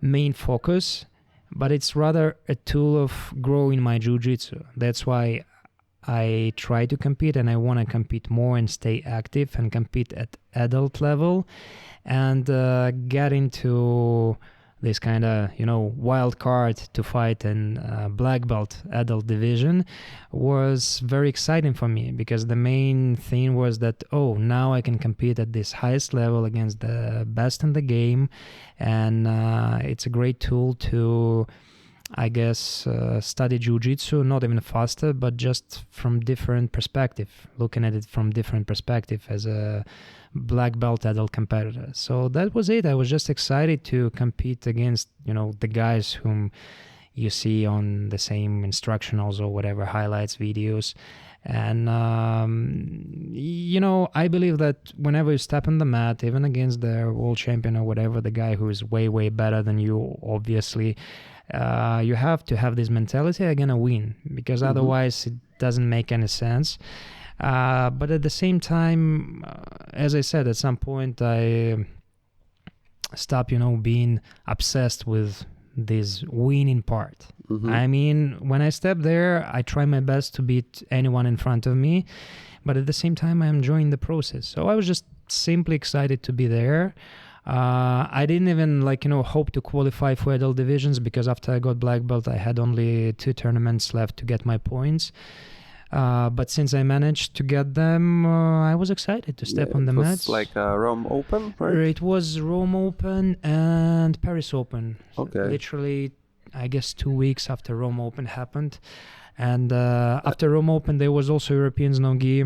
main focus, but it's rather a tool of growing my jiu-jitsu. That's why I try to compete, and I want to compete more and stay active and compete at adult level, and get into this kind of, wild card to fight in black belt adult division was very exciting for me, because the main thing was that, now I can compete at this highest level against the best in the game, and it's a great tool to, I guess, study jiu-jitsu, not even faster, but just from different perspective, looking at it from different perspective as a black belt adult competitor. So that was it. I was just excited to compete against, the guys whom you see on the same instructionals or whatever, highlights, videos. And, I believe that whenever you step on the mat, even against the world champion or whatever, the guy who is way, way better than you, obviously, you have to have this mentality, I'm gonna win, because otherwise it doesn't make any sense. But at the same time, as I said, at some point I stopped, being obsessed with this winning part. I mean, when I step there, I try my best to beat anyone in front of me, but at the same time, I'm enjoying the process. So I was just simply excited to be there. I didn't even hope to qualify for adult divisions, because after I got black belt, I had only 2 tournaments left to get my points. But since I managed to get them, I was excited to step on the mat. It was like a Rome Open, right? It was Rome Open and Paris Open. Okay. Literally, I guess 2 weeks after Rome Open happened. And after Rome Open, there was also Europeans no-gi.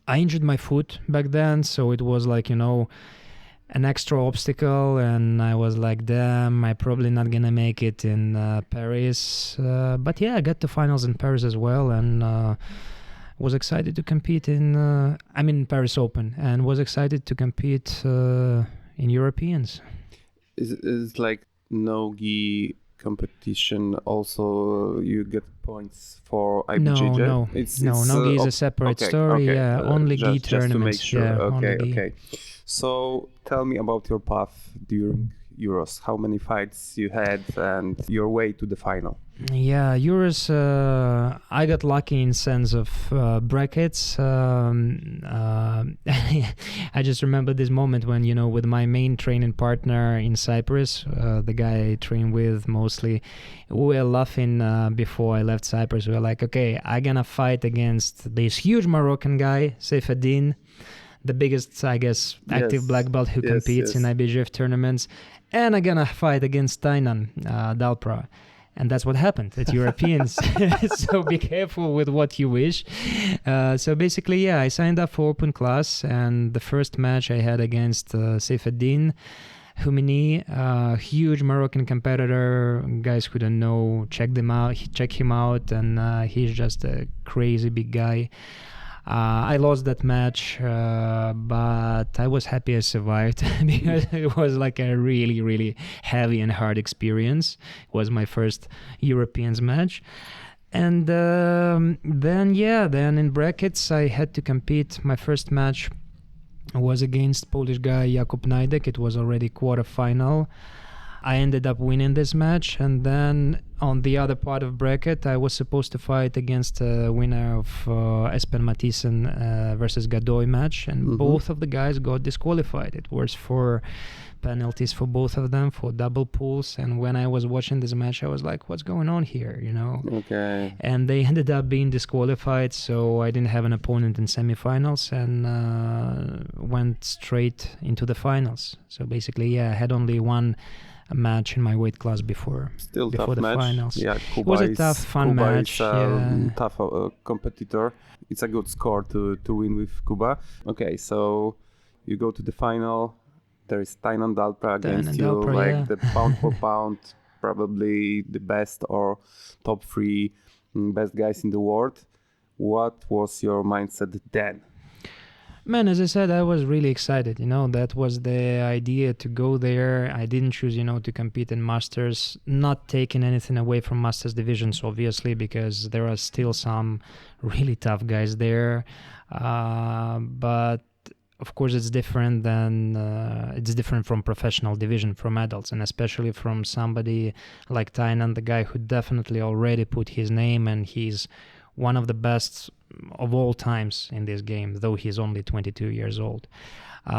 I injured my foot back then, so it was an extra obstacle, and I was like, damn, I'm probably not gonna make it in Paris. But yeah, I got to finals in Paris as well, and was excited to compete in Paris Open, and was excited to compete in Europeans. Is like no-gi competition also you get points for IBJJ? No. No-gi is a separate story. Okay. Yeah, only gi just tournaments. To make sure. Yeah, Okay. So tell me about your path during Euros. How many fights you had and your way to the final? Yeah, Euros, I got lucky in sense of brackets. I just remember this moment when, with my main training partner in Cyprus, the guy I train with mostly, we were laughing before I left Cyprus. We were like, okay, I'm gonna fight against this huge Moroccan guy, Seyfeddin, the biggest, I guess, active black belt who competes in IBJJF tournaments, and I'm gonna fight against Tainan Dalpra. And that's what happened at Europeans. So be careful with what you wish. So basically, I signed up for open class, and the first match I had against Seyfeddin Humini, huge Moroccan competitor. Guys who don't know, check him out, and he's just a crazy big guy. I lost that match, but I was happy I survived because it was like a really, really heavy and hard experience. It was my first Europeans match. And then in brackets, I had to compete. My first match was against Polish guy Jakub Najdek. It was already quarterfinal. I ended up winning this match, and then on the other part of bracket, I was supposed to fight against a winner of Espen Mathisen versus Godoy match, and both of the guys got disqualified. It was for penalties for both of them, for double pulls, and when I was watching this match, I was like, what's going on here, Okay. And they ended up being disqualified, so I didn't have an opponent in semifinals, and went straight into the finals. So basically, I had only one match in my weight class before tough the match. finals. Yeah, It was a tough, fun match. Tough competitor. It's a good score to win with Kuba. Okay, so you go to the final. There is Tainan Dalpra against you, the pound for pound, probably the best or top 3 best guys in the world. What was your mindset then? Man, as I said, I was really excited. That was the idea to go there. I didn't choose, to compete in Masters, not taking anything away from Masters divisions, obviously, because there are still some really tough guys there. But of course, it's different from professional division, from adults, and especially from somebody like Tainan, the guy who definitely already put his name, and he's one of the best of all times in this game, though he's only 22 years old.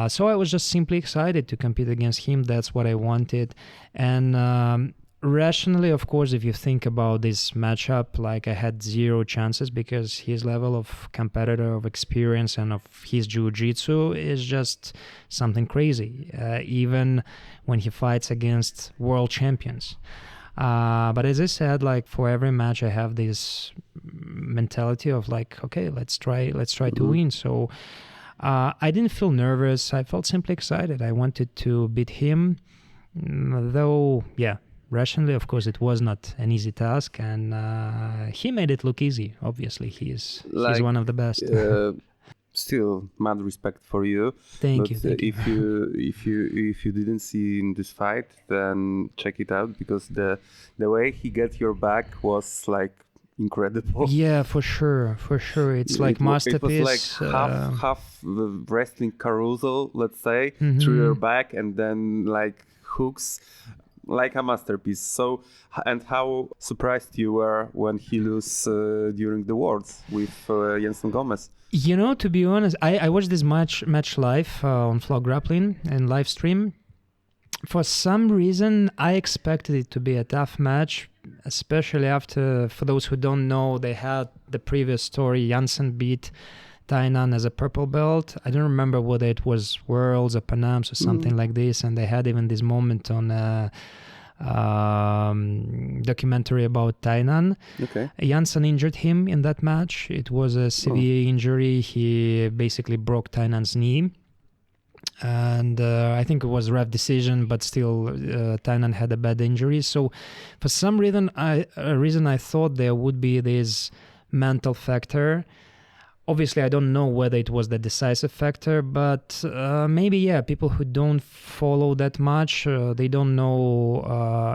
So I was just simply excited to compete against him. That's what I wanted. And rationally, of course, if you think about this matchup, like I had zero chances because his level of competitor, of experience, and of his jiu-jitsu is just something crazy, even when he fights against world champions. But as I said, like for every match, I have this mentality of like, okay, let's try to win. So I didn't feel nervous. I felt simply excited. I wanted to beat him, though, yeah, rationally, of course, it was not an easy task, and he made it look easy. Obviously, he's one of the best. Still, mad respect for you. Thank you. If you didn't see in this fight, then check it out, because the way he got your back was like incredible. Yeah, for sure. It's like masterpiece. It was like half the wrestling carousel, let's say, through your back, and then like hooks. Like a masterpiece. So, and how surprised you were when he lost during the Worlds with Jensen Gomez? To be honest, I watched this match live on Flow Grappling and live stream. For some reason, I expected it to be a tough match, especially after, for those who don't know, they had the previous story. Jensen beat Tainan as a purple belt. I don't remember whether it was Worlds or Panams or something like this, and they had even this moment on a documentary about Tainan. Okay. Jensen injured him in that match. It was a severe injury. He basically broke Tainan's knee, and I think it was a ref decision, but still Tainan had a bad injury. So for some reason I thought there would be this mental factor. Obviously, I don't know whether it was the decisive factor, but maybe, yeah, people who don't follow that much, they don't know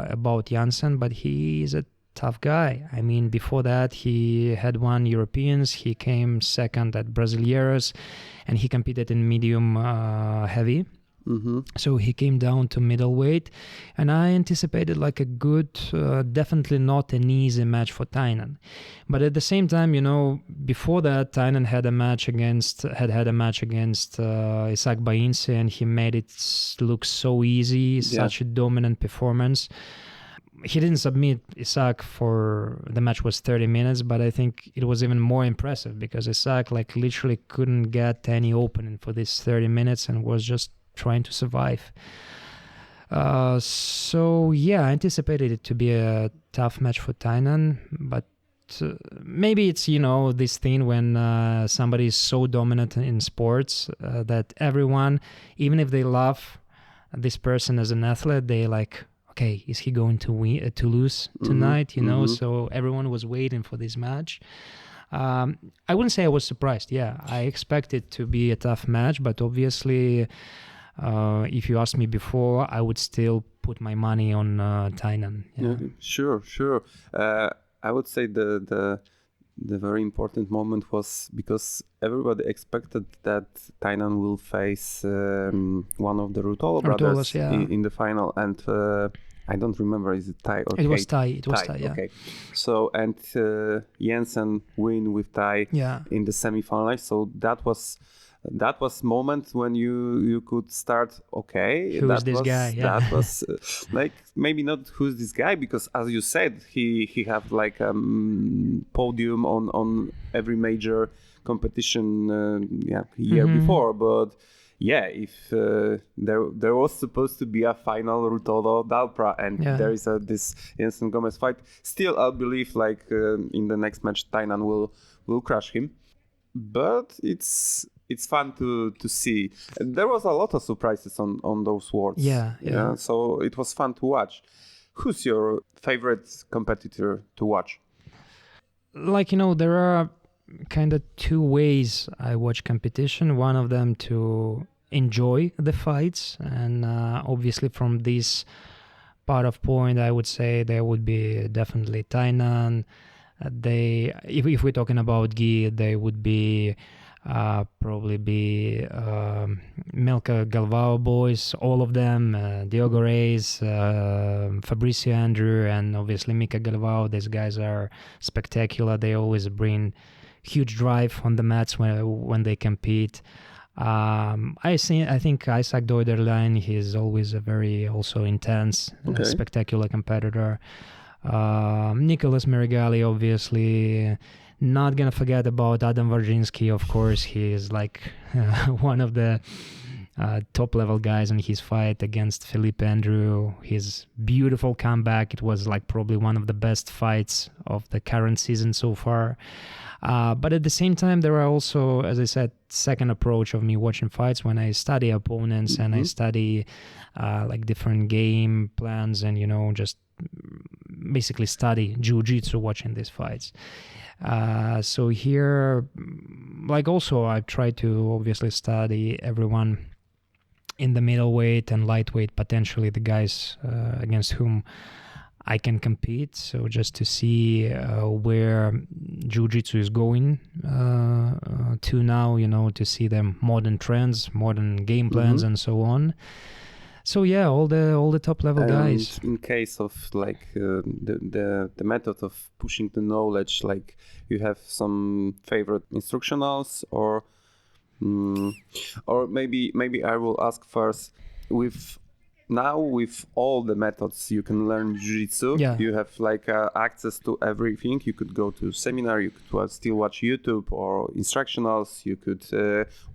about Jensen, but he is a tough guy. I mean, before that, he had won Europeans, he came second at Brasileiros, and he competed in medium heavy. So he came down to middleweight, and I anticipated like a good, definitely not an easy match for Tainan. But at the same time, before that, Tainan had a match against Isaac Bainse, and he made it look so easy, such a dominant performance. He didn't submit Isaac for the match was 30 minutes, but I think it was even more impressive because Isaac like literally couldn't get any opening for these 30 minutes and was just trying to survive. So yeah, I anticipated it to be a tough match for Tainan, but maybe it's this thing when somebody is so dominant in sports that everyone, even if they love this person as an athlete, they like, okay, is he going to win to lose tonight? So everyone was waiting for this match. I wouldn't say I was surprised. Yeah, I expected to be a tough match, but obviously, if you asked me before, I would still put my money on Tainan. Yeah. Sure. I would say the very important moment was because everybody expected that Tainan will face one of the Ruotolo brothers in the final, and I don't remember, is it Tai or It was Tai. It was Tai, yeah. Okay. So, and Jensen win with Tai in the semifinal. So that was moment when you could start, okay, who's this guy? Yeah. That was like maybe not who's this guy, because as you said, he had like podium on every major competition year before, but yeah, if there was supposed to be a final Ruotolo Dalpra, and there is this Jensen Gomez fight, still I believe like in the next match Tainan will crush him, but it's fun to see. And there was a lot of surprises on those Worlds. Yeah. So it was fun to watch. Who's your favorite competitor to watch? Like, there are kind of two ways I watch competition. One of them to enjoy the fights, and obviously from this part of point, I would say there would be definitely Tainan. If we're talking about gi, they would be probably be Milka Galvao boys, all of them, Diogo Reis, Fabricio Andrew, and obviously Mika Galvao. These guys are spectacular. They always bring huge drive on the mats when they compete. I think Isaac Doiderlein, he's always a very also intense, spectacular competitor. Nicholas Merigali, obviously. Not gonna forget about Adam Warzinski, of course. He is like one of the top level guys in his fight against Philippe Andrew. His beautiful comeback, it was like probably one of the best fights of the current season so far. But at the same time, there are also, as I said, second approach of me watching fights when I study opponents and I study like different game plans and, just basically study jiu-jitsu watching these fights. So here, like also I try to obviously study everyone in the middleweight and lightweight, potentially the guys against whom I can compete. So just to see where jiu-jitsu is going to now, to see the modern trends, modern game plans and so on. So yeah, all the top level guys. In case of like the method of pushing the knowledge, like you have some favorite instructionals, or maybe I will ask first. With all the methods you can learn jiu-jitsu, you have like access to everything. You could go to seminar, you could still watch YouTube or instructionals, you could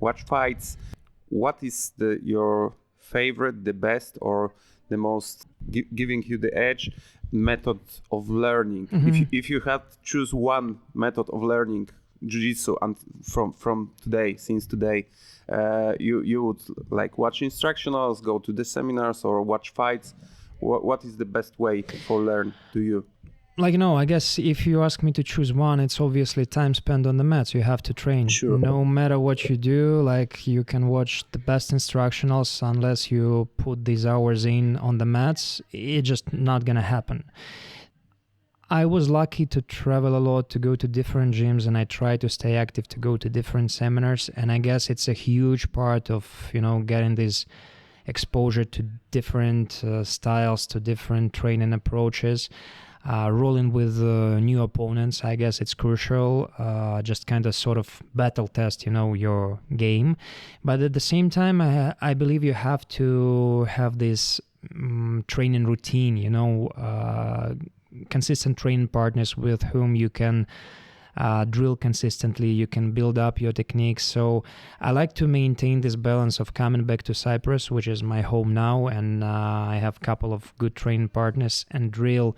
watch fights. What is your favorite, the best, or the most giving you the edge method of learning? If you had to choose one method of learning jiu-jitsu and from today, since today, you would like watch instructionals, go to the seminars, or watch fights. What is the best way for learn to you? Like, no, I guess if you ask me to choose one, it's obviously time spent on the mats. You have to train. Sure. No matter what you do, like you can watch the best instructionals, unless you put these hours in on the mats, it's just not gonna happen. I was lucky to travel a lot, to go to different gyms, and I try to stay active, to go to different seminars. And I guess it's a huge part of, getting this exposure to different styles, to different training approaches. Rolling with new opponents, I guess it's crucial. Just kind of sort of battle test, your game. But at the same time, I believe you have to have this training routine, consistent training partners with whom you can drill consistently, you can build up your techniques. So I like to maintain this balance of coming back to Cyprus, which is my home now, and I have a couple of good training partners, and drill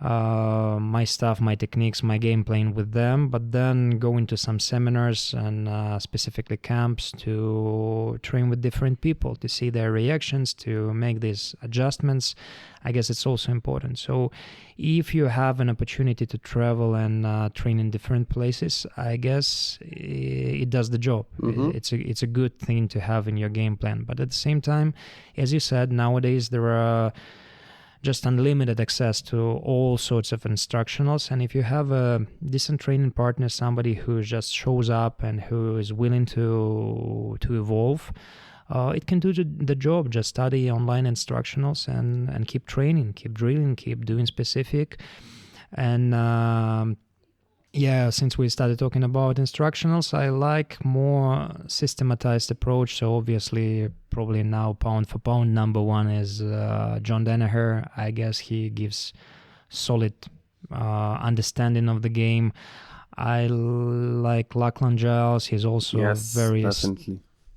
my stuff, my techniques, my game playing with them, but then go into some seminars and specifically camps to train with different people, to see their reactions, to make these adjustments. I guess it's also important. So if you have an opportunity to travel and train in different places, I guess it does the job. It's a good thing to have in your game plan. But at the same time, as you said, nowadays there are just unlimited access to all sorts of instructionals, and if you have a decent training partner, somebody who just shows up and who is willing to evolve, it can do the job. Just study online instructionals and keep training, keep drilling, keep doing specific. And since we started talking about instructionals, I like more systematized approach. So obviously, probably now pound for pound, number one is John Danaher. I guess he gives solid understanding of the game. I like Lachlan Giles. He's also very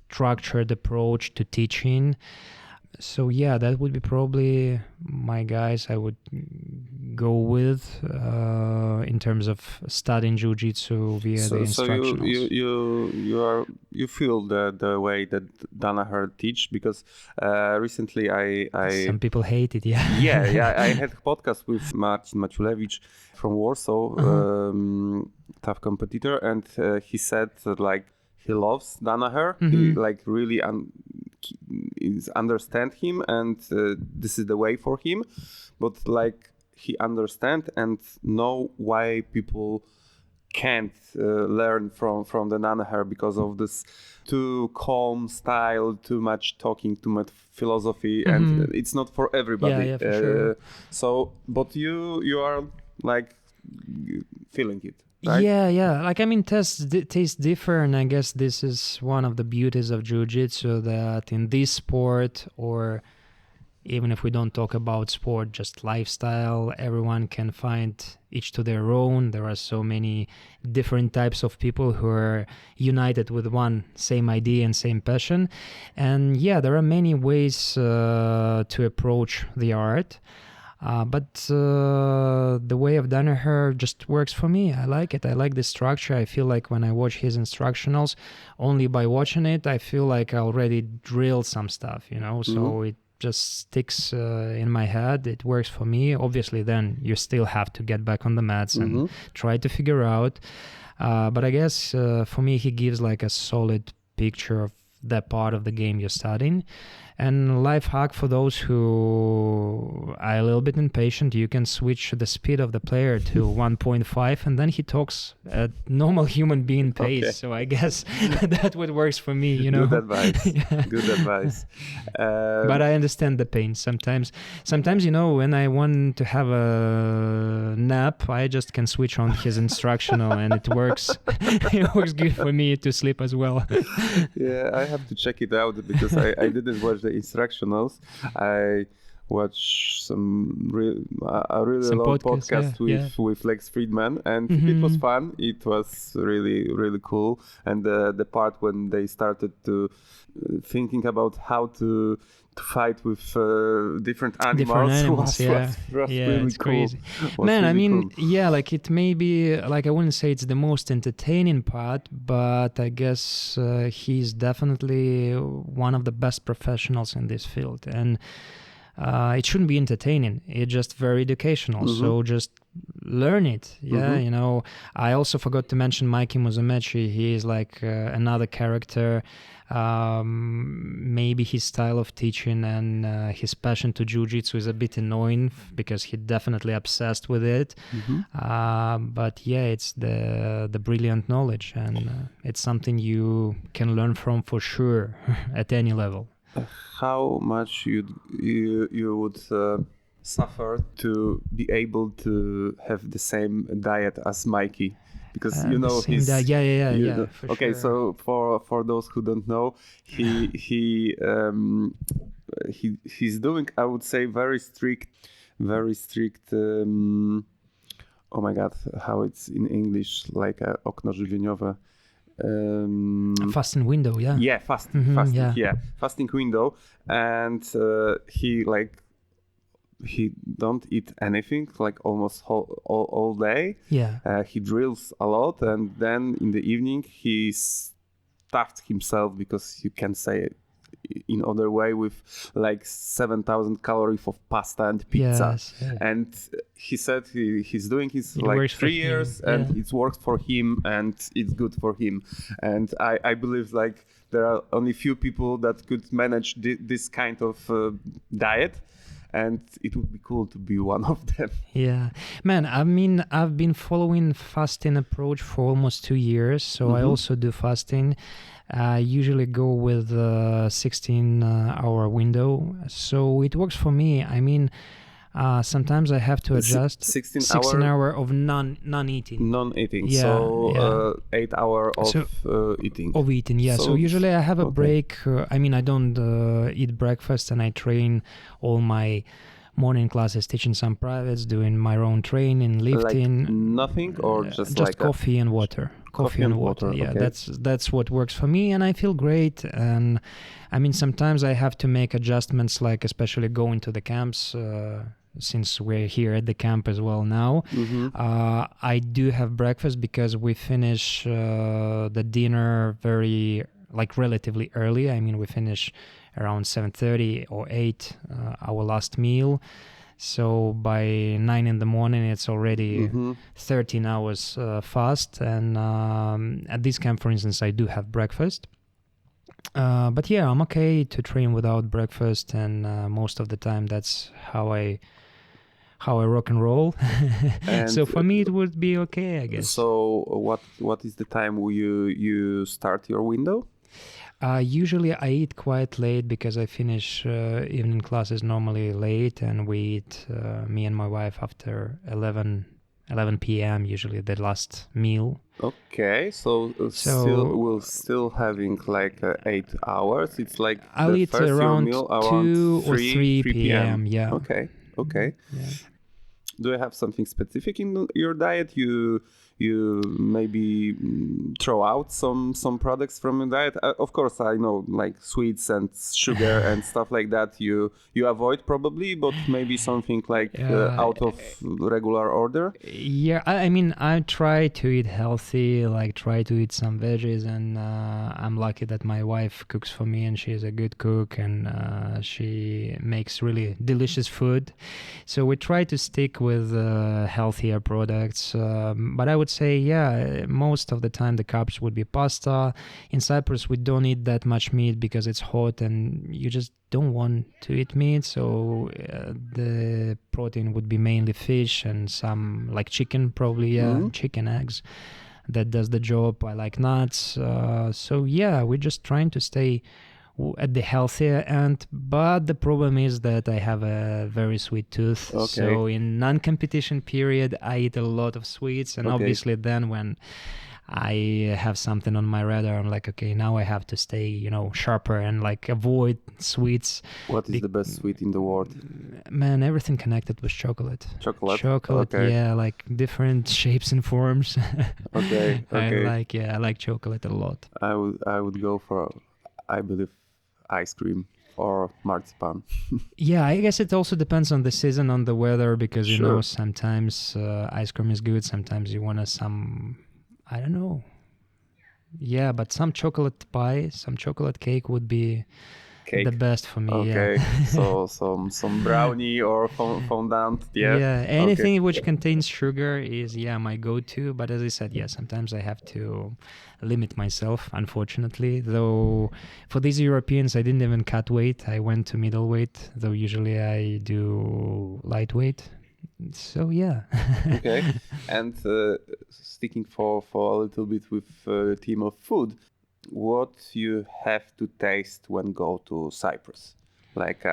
structured approach to teaching. So yeah, that would be probably my guys I would go with in terms of studying jiu-jitsu via the instructionals. So you feel the way that Danaher teach, because recently I some people hate it. I had a podcast with Marcin Maciulewicz from Warsaw. tough competitor, and he said that, like, he loves Danaher. He like really understand him, and this is the way for him. But like he understand and know why people can't learn from the Danaher because of this too calm style, too much talking, too much philosophy, and it's not for everybody. Yeah, for sure. So, but you are like feeling it. Right? Yeah. Like, I mean, tastes differ, and I guess this is one of the beauties of jiu-jitsu, that in this sport, or even if we don't talk about sport, just lifestyle, everyone can find each to their own. There are so many different types of people who are united with one same idea and same passion. And yeah, there are many ways to approach the art. But the way of Danaher just works for me. I like it. I like the structure. I feel like when I watch his instructionals, only by watching it, I feel like I already drilled some stuff, you know? So it just sticks in my head. It works for me. Obviously, then you still have to get back on the mats and try to figure out. But I guess for me, he gives like a solid picture of that part of the game you're studying. And life hack for those who are a little bit impatient, you can switch the speed of the player to 1.5, and then he talks at normal human being pace. Okay. So I guess that's what works for me, you know. Good advice. Good advice. But I understand the pain sometimes. Sometimes, you know, when I want to have a nap, I just can switch on his instructional, and it works. It works good for me to sleep as well. Yeah, I have to check it out because I didn't watch the instructionals. I watched a really Some long podcasts, podcast with Lex Friedman, and it was fun. It was really, really cool. And the part when they started to thinking about how to fight with different animals was really it's cool. crazy. Was Man, I really mean, cool. yeah, like it may be, like I wouldn't say it's the most entertaining part, but I guess he's definitely one of the best professionals in this field. And it shouldn't be entertaining. It's just very educational. So just learn it. Yeah, you know. I also forgot to mention Mikey Muzumechi. He is like another character. Maybe his style of teaching and his passion to jiu-jitsu is a bit annoying because he's definitely obsessed with it. But yeah, it's the brilliant knowledge, and it's something you can learn from for sure at any level. How much you would suffer to be able to have the same diet as Mikey? Because you know he's yeah. Okay, sure. so for those who don't know, he's doing, I would say, very strict. Oh my God, how it's in English, like a okno żywieniowe. Fasting window, yeah. Yeah, fasting, fasting window, and he don't eat anything like almost all day. Yeah. He drills a lot, and then in the evening he stuffed himself, because you can say it in other way, with like 7,000 calories of pasta and pizza. Yes. And he said he's doing his It like works for 3 him, years, and yeah. it's worked for him, and it's good for him. And I believe like there are only few people that could manage this kind of diet. And it would be cool to be one of them. Yeah, man, I mean, I've been following fasting approach for almost 2 years. So I also do fasting. I usually go with a 16-hour window. So it works for me. I mean, sometimes I have to adjust. 16 hour of non-eating. Non-eating. Yeah, so 8 hours of eating. Of eating, yeah. So usually I have a okay. break. I mean, I don't eat breakfast, and I train all my morning classes, teaching some privates, doing my own training, lifting. Like nothing, or just like coffee and water. Coffee and water. Yeah, okay. that's what works for me, and I feel great. And I mean, sometimes I have to make adjustments, like especially going to the camps. Since we're here at the camp as well now, I do have breakfast because we finish the dinner relatively early. I mean, we finish around 7:30 or 8, our last meal. So by 9 in the morning, it's already Mm-hmm. 13 hours fast. And at this camp, for instance, I do have breakfast. But yeah, I'm okay to train without breakfast, and most of the time that's how I rock and roll. And so for me, it would be okay, I guess. So what is the time you start your window? Usually I eat quite late because I finish evening classes normally late, and we eat, me and my wife, after 11 p.m. usually the last meal. Okay, so we're still having like 8 hours. It's like I'll the eat first your around meal 2 or 3 p.m. Yeah. Okay. Yeah. Do you have something specific in your diet? You maybe throw out some products from your diet. Of course, I know like sweets and sugar and stuff like that. You avoid probably, but maybe something like out of regular order. Yeah, I mean, I try to eat healthy, like try to eat some veggies, and I'm lucky that my wife cooks for me, and she's a good cook, and she makes really delicious food. So we try to stick with healthier products, but I would say, yeah, most of the time the carbs would be pasta. In Cyprus, we don't eat that much meat because it's hot and you just don't want to eat meat. So the protein would be mainly fish and some like chicken, probably, chicken, eggs. That does the job. I like nuts. So yeah, we're just trying to stay at the healthier end, but the problem is that I have a very sweet tooth. Okay. So in non-competition period, I eat a lot of sweets, and obviously then when I have something on my radar, I'm like, okay, now I have to stay, sharper and like avoid sweets. What is the best sweet in the world? Man, everything connected with chocolate. Chocolate, okay. Yeah, like different shapes and forms. Okay. I like chocolate a lot. I would go for, I believe, ice cream or marzipan. Yeah, I guess it also depends on the season, on the weather, because Sure. Sometimes ice cream is good, sometimes you want I don't know. Yeah, but some chocolate pie, some chocolate cake would be the best for me. Okay, Yeah. so some brownie or fondant. Yeah. Yeah, anything which contains sugar is my go-to. But as I said, sometimes I have to limit myself, unfortunately. Though for these Europeans, I didn't even cut weight. I went to middleweight, though usually I do lightweight. So yeah. Okay, and sticking for a little bit with theme of food, what you have to taste when go to Cyprus, like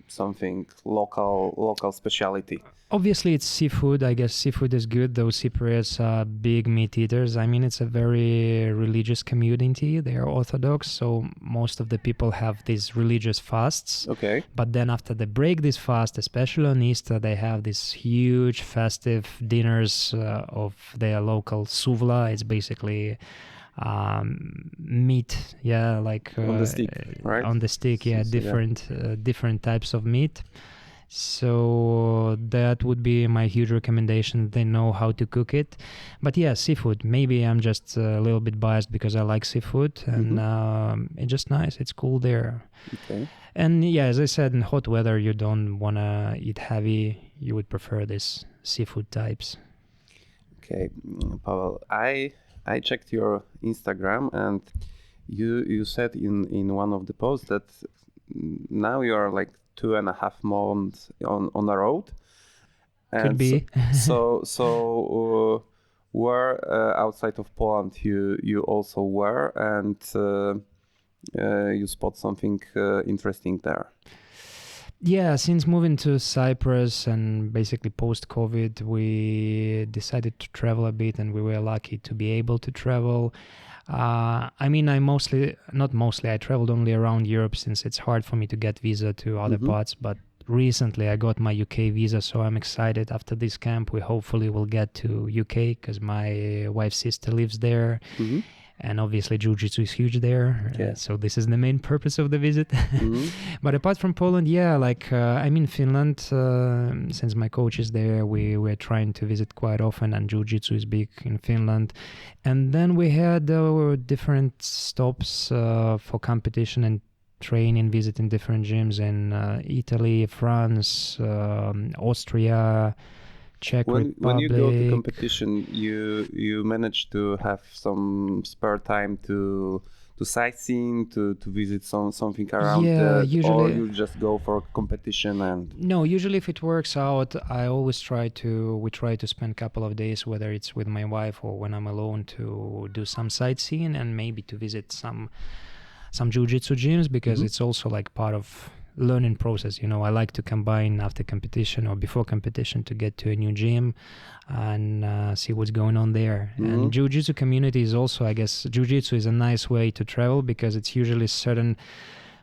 something local specialty. Obviously, it's seafood. I guess seafood is good, though Cypriots are big meat eaters. I mean, it's a very religious community. They are Orthodox, so most of the people have these religious fasts. Okay. But then after they break this fast, especially on Easter, they have these huge festive dinners of their local suvla. It's basically meat, like on the stick, right? On the stick, different types of meat. So that would be my huge recommendation. They know how to cook it. But yeah, seafood. Maybe I'm just a little bit biased because I like seafood, and it's just nice. It's cool there. Okay. And yeah, as I said, in hot weather, you don't want to eat heavy. You would prefer these seafood types. Okay, Pavel, I checked your Instagram, and you said in one of the posts that now you are like 2.5 months on the road. And Could be. So where outside of Poland you also were, and you spot something interesting there? Yeah, since moving to Cyprus and basically post-COVID, we decided to travel a bit, and we were lucky to be able to travel. I mean, I traveled only around Europe since it's hard for me to get visa to other parts, but recently I got my UK visa, so I'm excited. After this camp, we hopefully will get to UK because my wife's sister lives there. And obviously jiu-jitsu is huge there. Yeah. So this is the main purpose of the visit. But apart from Poland, I'm in Finland. Since my coach is there, we're trying to visit quite often, and jiu-jitsu is big in Finland. And then we had different stops for competition in training, visiting different gyms in Italy, France, Austria, Czech Republic. When you go to competition, you manage to have some spare time to sightseeing, to visit something around, or usually you just go for competition and. No, usually if it works out, we try to spend a couple of days, whether it's with my wife or when I'm alone, to do some sightseeing and maybe to visit some jiu-jitsu gyms, because it's also like part of learning process. I like to combine after competition or before competition to get to a new gym and see what's going on there. And jiu-jitsu community is also, I guess, jiu-jitsu is a nice way to travel, because it's usually certain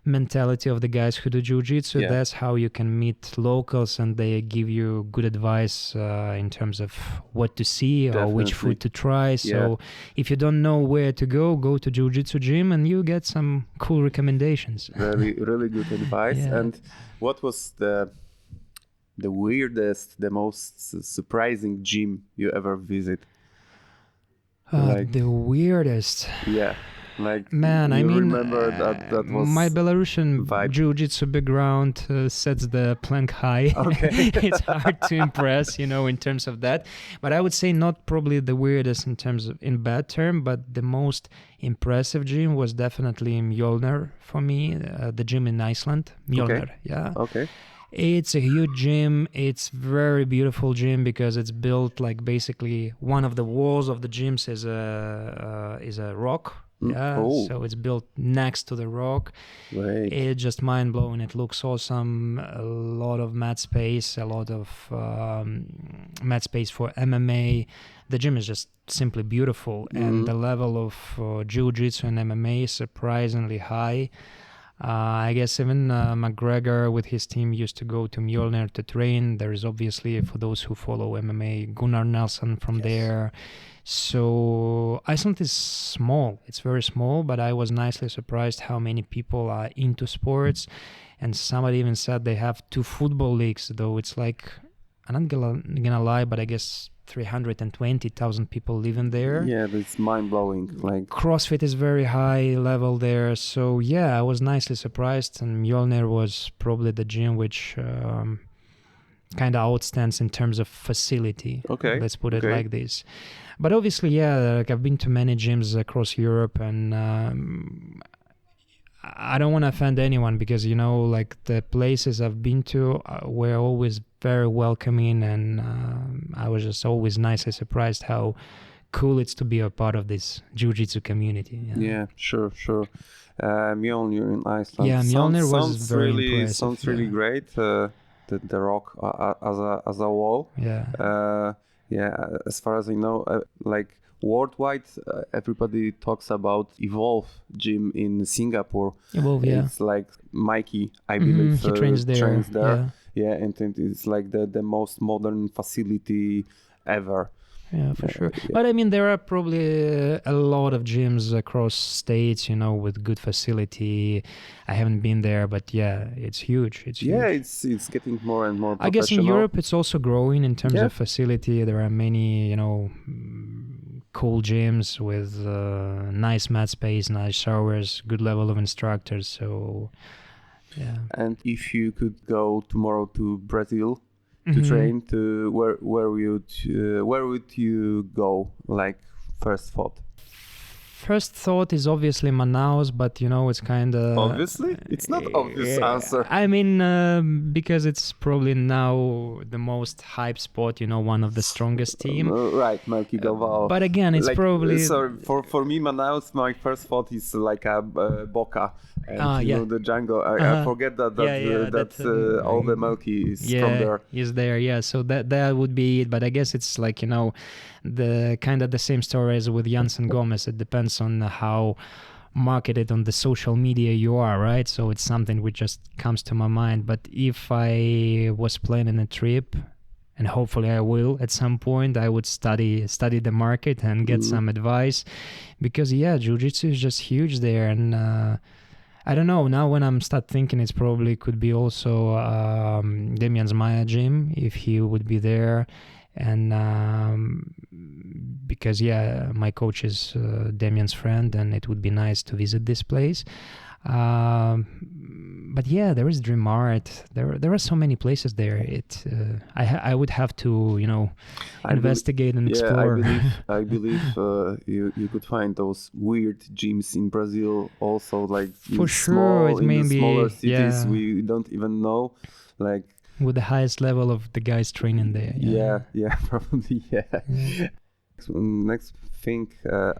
mentality of the guys who do jiu-jitsu. That's how you can meet locals, and they give you good advice in terms of what to see or which food to try. So if you don't know where to go to jiu-jitsu gym and you get some cool recommendations. Really, really good advice. And what was the weirdest, the most surprising gym you ever visit? The weirdest. Yeah. Like, man, I mean, remember that was my Belarusian vibe. jiu-jitsu background sets the plank high. Okay. It's hard to impress, in terms of that. But I would say not probably the weirdest in terms of, in bad term, but the most impressive gym was definitely Mjolnir for me, the gym in Iceland. Mjolnir, yeah. Okay. It's a huge gym. It's very beautiful gym because it's built like basically one of the walls of the gyms is a rock. So it's built next to the rock. Right. It's just mind-blowing. It looks awesome. A lot of mat space, a lot of mat space for MMA. The gym is just simply beautiful, and the level of jiu-jitsu and MMA is surprisingly high. I guess even McGregor with his team used to go to Mjolnir to train. There is obviously, for those who follow MMA, Gunnar Nelson from there. So Iceland is small. It's very small, but I was nicely surprised how many people are into sports. And somebody even said they have 2 football leagues, though it's like, I'm not gonna lie, but I guess 320,000 people living there. Yeah, that's mind-blowing. Like, CrossFit is very high level there. So yeah, I was nicely surprised, and Mjolnir was probably the gym which kind of outstands in terms of facility. Okay. Let's put it like this. But obviously, like I've been to many gyms across Europe, and I don't want to offend anyone, because like the places I've been to were always very welcoming, and I was just always nicely surprised how cool it's to be a part of this jiu-jitsu community. Yeah, sure. Mjolnir in Iceland. Yeah, Mjolnir was very impressive. Sounds really great. The rock as a wall. Yeah. As far as I know, like worldwide, everybody talks about Evolve gym in Singapore. Evolve, yeah. It's like Mikey, I believe, he trains there. Yeah, and it's like the most modern facility ever. Yeah, for sure. But I mean, there are probably a lot of gyms across states, with good facility. I haven't been there, but yeah, it's huge. It's getting more and more professional. I guess in Europe, it's also growing in terms of facility. There are many, cool gyms with nice mat space, nice showers, good level of instructors. So, yeah. And if you could go tomorrow to Brazil to train, to where would you go? Like first thought. First thought is obviously Manaus, but it's kind of... Obviously? It's not obvious answer. I mean, because it's probably now the most hyped spot, one of the strongest team. Right, Melky Galvao. But again, it's probably... Sorry, for me, Manaus, my first thought is like a Boca. And the jungle. I forget that all the Melky is from there. Is there, yeah. So that would be it. But I guess it's like, the kind of the same story as with Janssen Gomez. It depends on how marketed on the social media you are, right? So it's something which just comes to my mind. But if I was planning a trip, and hopefully I will at some point, I would study the market and get some advice, because jiu-jitsu is just huge there. And I don't know, now when I'm start thinking, it's probably could be also Damian's Maya gym, if he would be there. And because my coach is Damian's friend, and it would be nice to visit this place. But yeah, there is Dream Art. There are so many places there. I would have to investigate and explore. I believe you could find those weird gyms in Brazil also, like For sure, it may the be, smaller cities yeah. we don't even know, like With the highest level of the guys training there. yeah, probably yeah. Next thing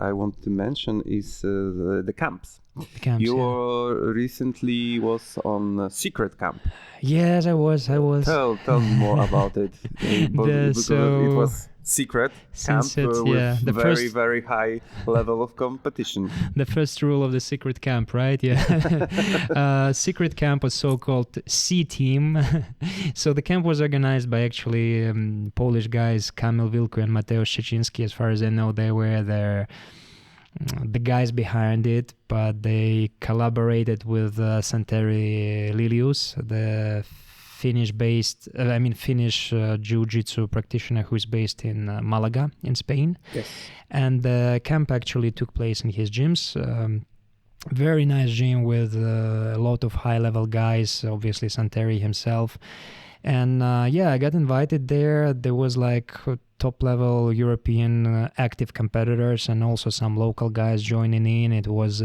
I want to mention is the camps. The camps, You recently was on a secret camp. Yes, I was. Tell me more about it. Because it was secret camp Since it's, with the very, very high level of competition. The first rule of the secret camp, right? Yeah. Secret camp was so-called C team. So the camp was organized by actually Polish guys, Kamil Wilku and Mateusz Szczeciński. As far as I know, they were the guys behind it, but they collaborated with Santeri Lilius, the Finnish jiu-jitsu practitioner who's based in Malaga in Spain. Yes. And the camp actually took place in his gyms. Very nice gym with a lot of high-level guys, obviously Santeri himself. And I got invited there. There was like top-level European active competitors and also some local guys joining in. It was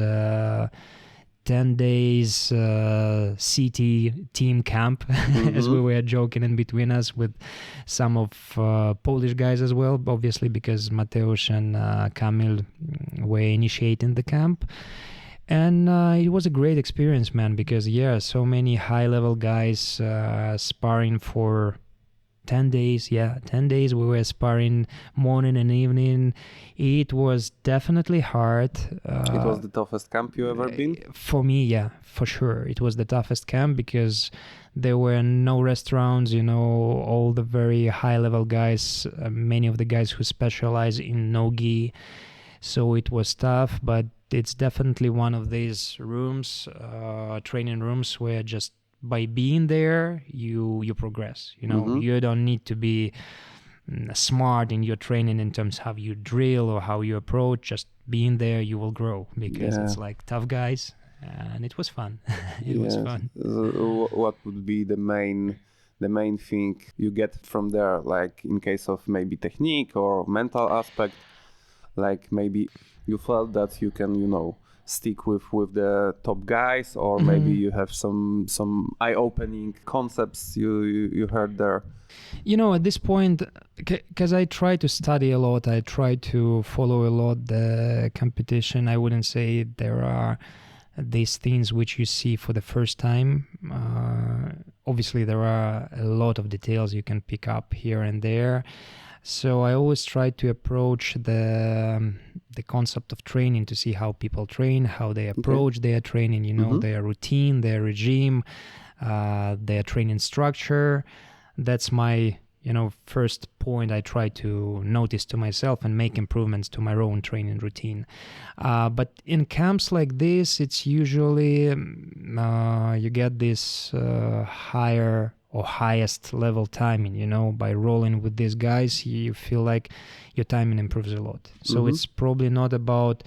10 days CT team camp, as we were joking in between us, with some of Polish guys as well, obviously, because Mateusz and Kamil were initiating the camp. And it was a great experience, man, because, so many high-level guys sparring for 10 days. 10 days we were sparring morning and evening. It was definitely hard. It was the toughest camp you ever been? For me, for sure. It was the toughest camp because there were no restaurants, all the very high-level guys, many of the guys who specialize in no-gi. So it was tough, but it's definitely one of these rooms, training rooms, where just by being there, you progress. You don't need to be smart in your training in terms of how you drill or how you approach. Just being there, you will grow, because it's like tough guys, and it was fun. It was fun. What would be the main thing you get from there, like in case of maybe technique or mental aspect? Like maybe you felt that you can, stick with the top guys, or maybe you have some eye-opening concepts you heard there. At this point, because I try to study a lot, I try to follow a lot the competition. I wouldn't say there are these things which you see for the first time. Obviously, there are a lot of details you can pick up here and there. So I always try to approach the concept of training to see how people train, how they approach their training, their routine, their regime, their training structure. That's my, first point I try to notice to myself and make improvements to my own training routine. But in camps like this, it's usually you get this higher or highest level timing, by rolling with these guys, you feel like your timing improves a lot. So it's probably not about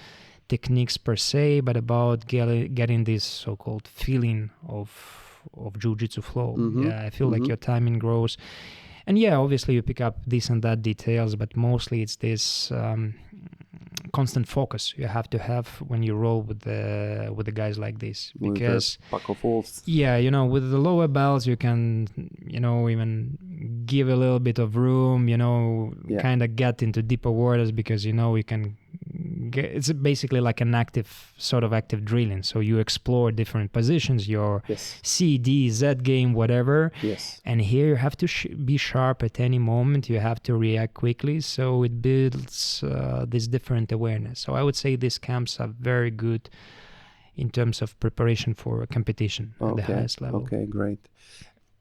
techniques per se, but about getting this so-called feeling of jiu-jitsu flow. I feel like your timing grows. And obviously you pick up this and that details, but mostly it's this constant focus you have to have when you roll with the guys like this, because with pack of wolves. With the lower belts you can even give a little bit of room, kind of get into deeper waters, because you can get, it's basically like an active drilling, so you explore different positions, your C, D, Z game, whatever. And here you have to be sharp at any moment, you have to react quickly, so it builds this different awareness. So I would say these camps are very good in terms of preparation for a competition at the highest level. Okay, great.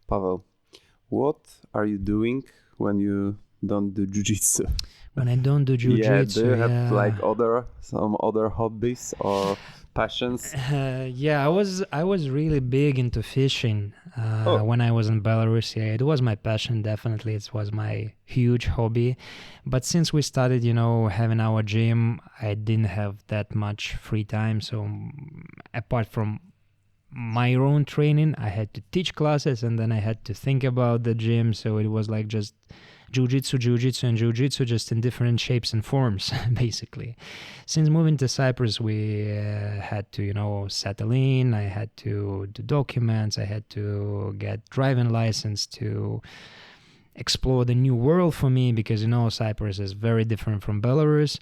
Pavel, what are you doing when you don't do jiu-jitsu? When I don't do jiu-jitsu, do you have like some other hobbies or passions? I was really big into fishing when I was in Belarus. It was my passion, definitely. It was my huge hobby. But since we started, having our gym, I didn't have that much free time. So apart from my own training. I had to teach classes, and then I had to think about the gym. So it was like just jiu-jitsu, and jiu-jitsu, just in different shapes and forms, basically. Since moving to Cyprus, we had to, settle in. I had to do documents. I had to get driving license to explore the new world for me, because, Cyprus is very different from Belarus.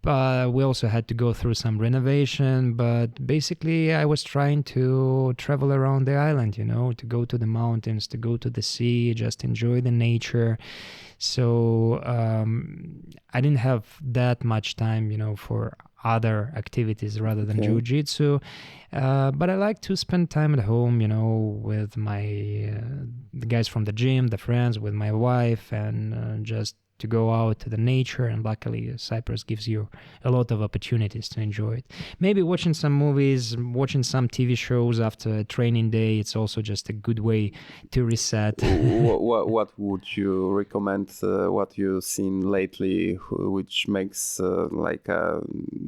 But we also had to go through some renovation. But basically, I was trying to travel around the island, to go to the mountains, to go to the sea, just enjoy the nature. So I didn't have that much time, for other activities rather than jiu-jitsu. But I like to spend time at home, with the guys from the gym, the friends, with my wife, and just to go out to the nature. And luckily Cyprus gives you a lot of opportunities to enjoy it. Maybe watching some movies, watching some TV shows after a training day, it's also just a good way to reset. What would you recommend, what you've seen lately, which makes like a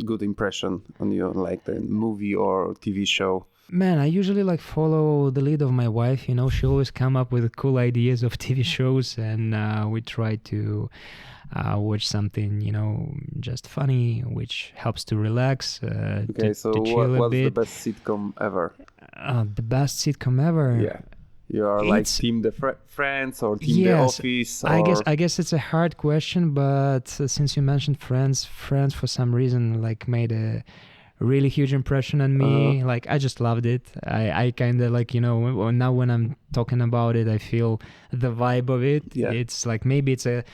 good impression on you, like the movie or TV show? Man, I usually follow the lead of my wife. She always come up with cool ideas of TV shows, and we try to watch something, just funny, which helps to relax, okay, to chill a what's bit. The best sitcom ever? The best sitcom ever? Yeah. You are like Team the Friends or Team the Office? Or... I guess it's a hard question, but since you mentioned Friends for some reason made a really huge impression on me. I just loved it. I kind of now when I'm talking about it, I feel the vibe of it. Yeah. It's maybe it's a,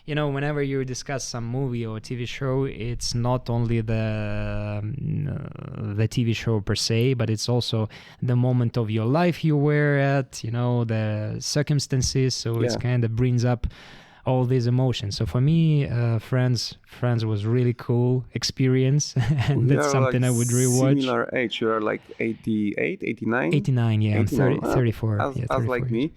whenever you discuss some movie or TV show, it's not only the TV show per se, but it's also the moment of your life you were at, the circumstances. So it's kind of brings up all these emotions. So for me, Friends was really cool experience, and that's something I would rewatch. Similar age, you are like 88, 89? 89, yeah. 89. I'm 34. As 34 like me.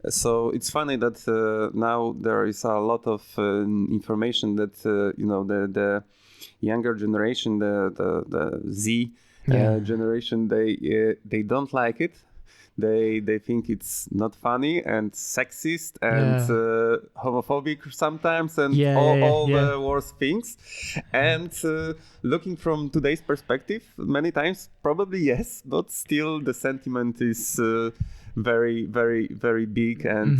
So it's funny that now there is a lot of information that the younger generation, the Z generation, they don't like it. They think it's not funny and sexist and homophobic sometimes, and all the worst things. And looking from today's perspective, many times probably yes, but still the sentiment is very, very, very big. And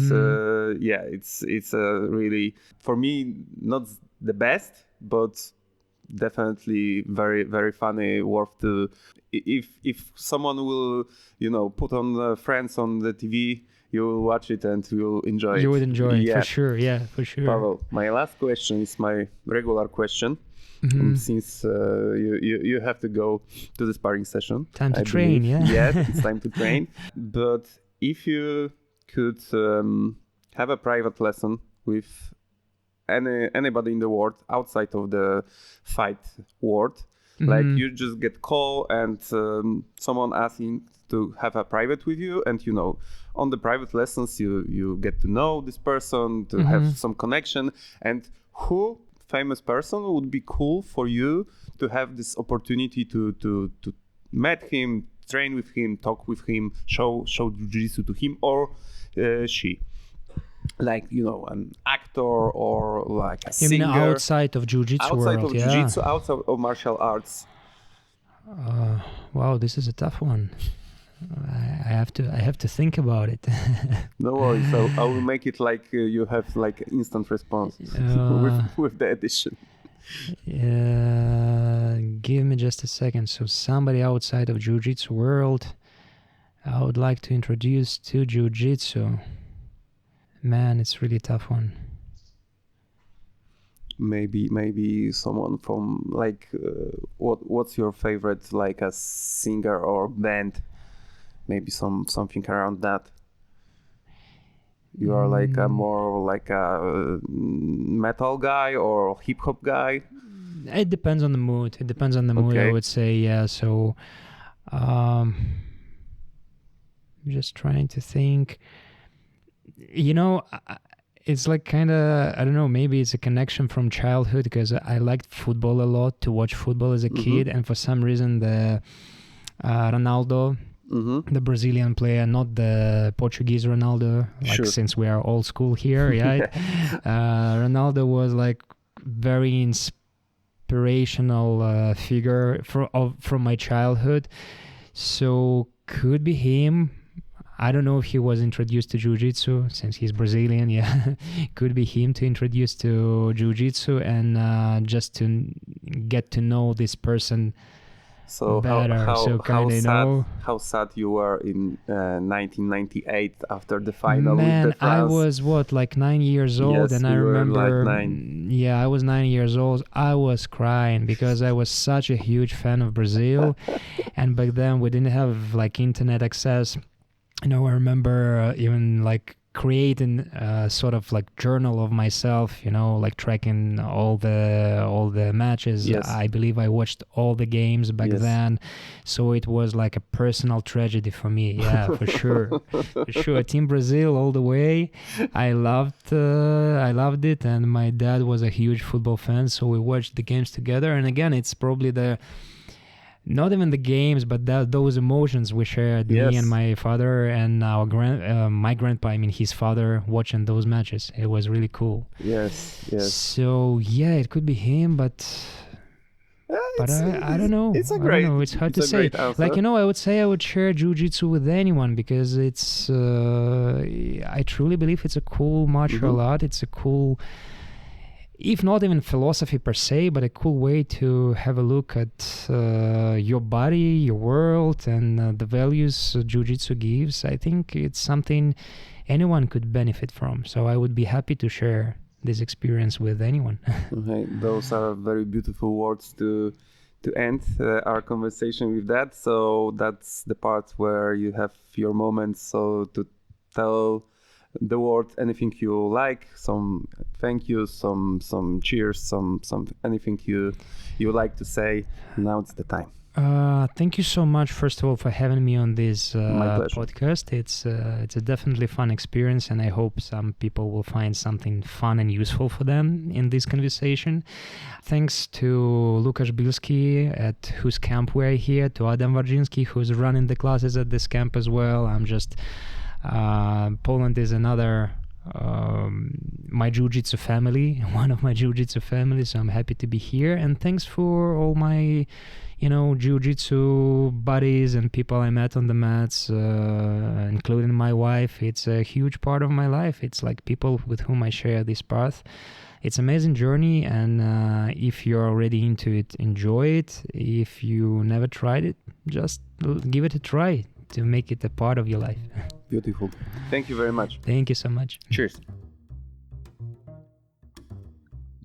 it's really, for me, not the best, but definitely very, very funny, worth to. If someone will put on Friends on the TV, you will watch it and you'll enjoy it. You would enjoy it, for sure. Pavel, my last question is my regular question. Since you have to go to the sparring session. Time to train, Yes, it's time to train. But if you could have a private lesson with anybody in the world outside of the fight world, like you just get call and someone asking to have a private with you, and on the private lessons you get to know this person, to have some connection, and who famous person would be cool for you to have this opportunity to meet him, train with him, talk with him, show jiu-jitsu to him or she? Like an actor or like a singer. You mean outside of jiu-jitsu outside world? of jiu-jitsu, outside of martial arts. Wow, this is a tough one. I have to think about it. No worries. So I will make it like you have like instant response with the edition. Give me just a second. So somebody outside of jiu-jitsu world, I would like to introduce to jiu-jitsu. Man, it's really a tough one. Maybe someone from like what's your favorite, like a singer or band? Maybe something around that. You are like a more like a metal guy or hip hop guy? It depends on the mood. I would say, So just trying to think. It's like kind of, I don't know, maybe it's a connection from childhood, because I liked football a lot, to watch football as a kid, and for some reason the Ronaldo the Brazilian player, not the Portuguese Ronaldo, like Sure. since we are old school here, right? Ronaldo was like very inspirational figure from my childhood. So could be him. I don't know if he was introduced to jiu-jitsu since he's Brazilian. Yeah, could be him to introduce to jiu-jitsu and just to get to know this person So better. So kind of know. How sad you were in 1998 after the final Man, with the I France. was like 9 years old, Yes, and I you were remember. like 9. Yeah, I was 9 years old. I was crying because I was such a huge fan of Brazil, and back then we didn't have like internet access. I remember even like creating a sort of like journal of myself, like tracking all the matches. Yes. I believe I watched all the games back Yes. then, so it was like a personal tragedy for me. Yeah, for sure, for sure. Team Brazil all the way. I loved it, and my dad was a huge football fan, so we watched the games together. And again, it's probably not even the games, but those emotions we shared, Yes. me and my father and my grandpa, I mean his father, watching those matches. It was really cool. Yes, yes. So yeah, it could be him, but I don't know. It's a I great. don't know. It's hard to a say. great answer. Like, I would say I would share jiu-jitsu with anyone because it's I truly believe it's a cool martial art. It's a cool, if not even philosophy per se, but a cool way to have a look at your body, your world, and the values jiu-jitsu gives. I think it's something anyone could benefit from. So I would be happy to share this experience with anyone. Okay, those are very beautiful words to end our conversation with that. So that's the part where you have your moments. So to tell the world anything you like, some thank you, some cheers, some anything you like to say. Now it's the time. Thank you so much, first of all, for having me on this My pleasure. podcast. It's a definitely fun experience, and I hope some people will find something fun and useful for them in this conversation. Thanks to Lukasz Bilski, at whose camp we're here, to Adam Warzinski, who's running the classes at this camp as well. I'm just Poland is another my jiu-jitsu family, one of my jiu-jitsu families, so I'm happy to be here. And thanks for all my jiu-jitsu buddies and people I met on the mats, including my wife. It's a huge part of my life. It's like people with whom I share this path. It's an amazing journey, and if you're already into it, enjoy it. If you never tried it, just give it a try to make it a part of your life. Beautiful. Thank you very much. Thank you so much. Cheers.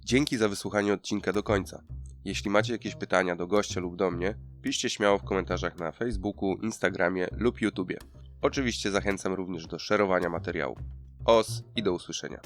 Dzięki za wysłuchanie odcinka do końca. Jeśli macie jakieś pytania do gościa lub do mnie, piszcie śmiało w komentarzach na Facebooku, Instagramie lub YouTubie. Oczywiście zachęcam również do szerowania materiału. Os i do usłyszenia.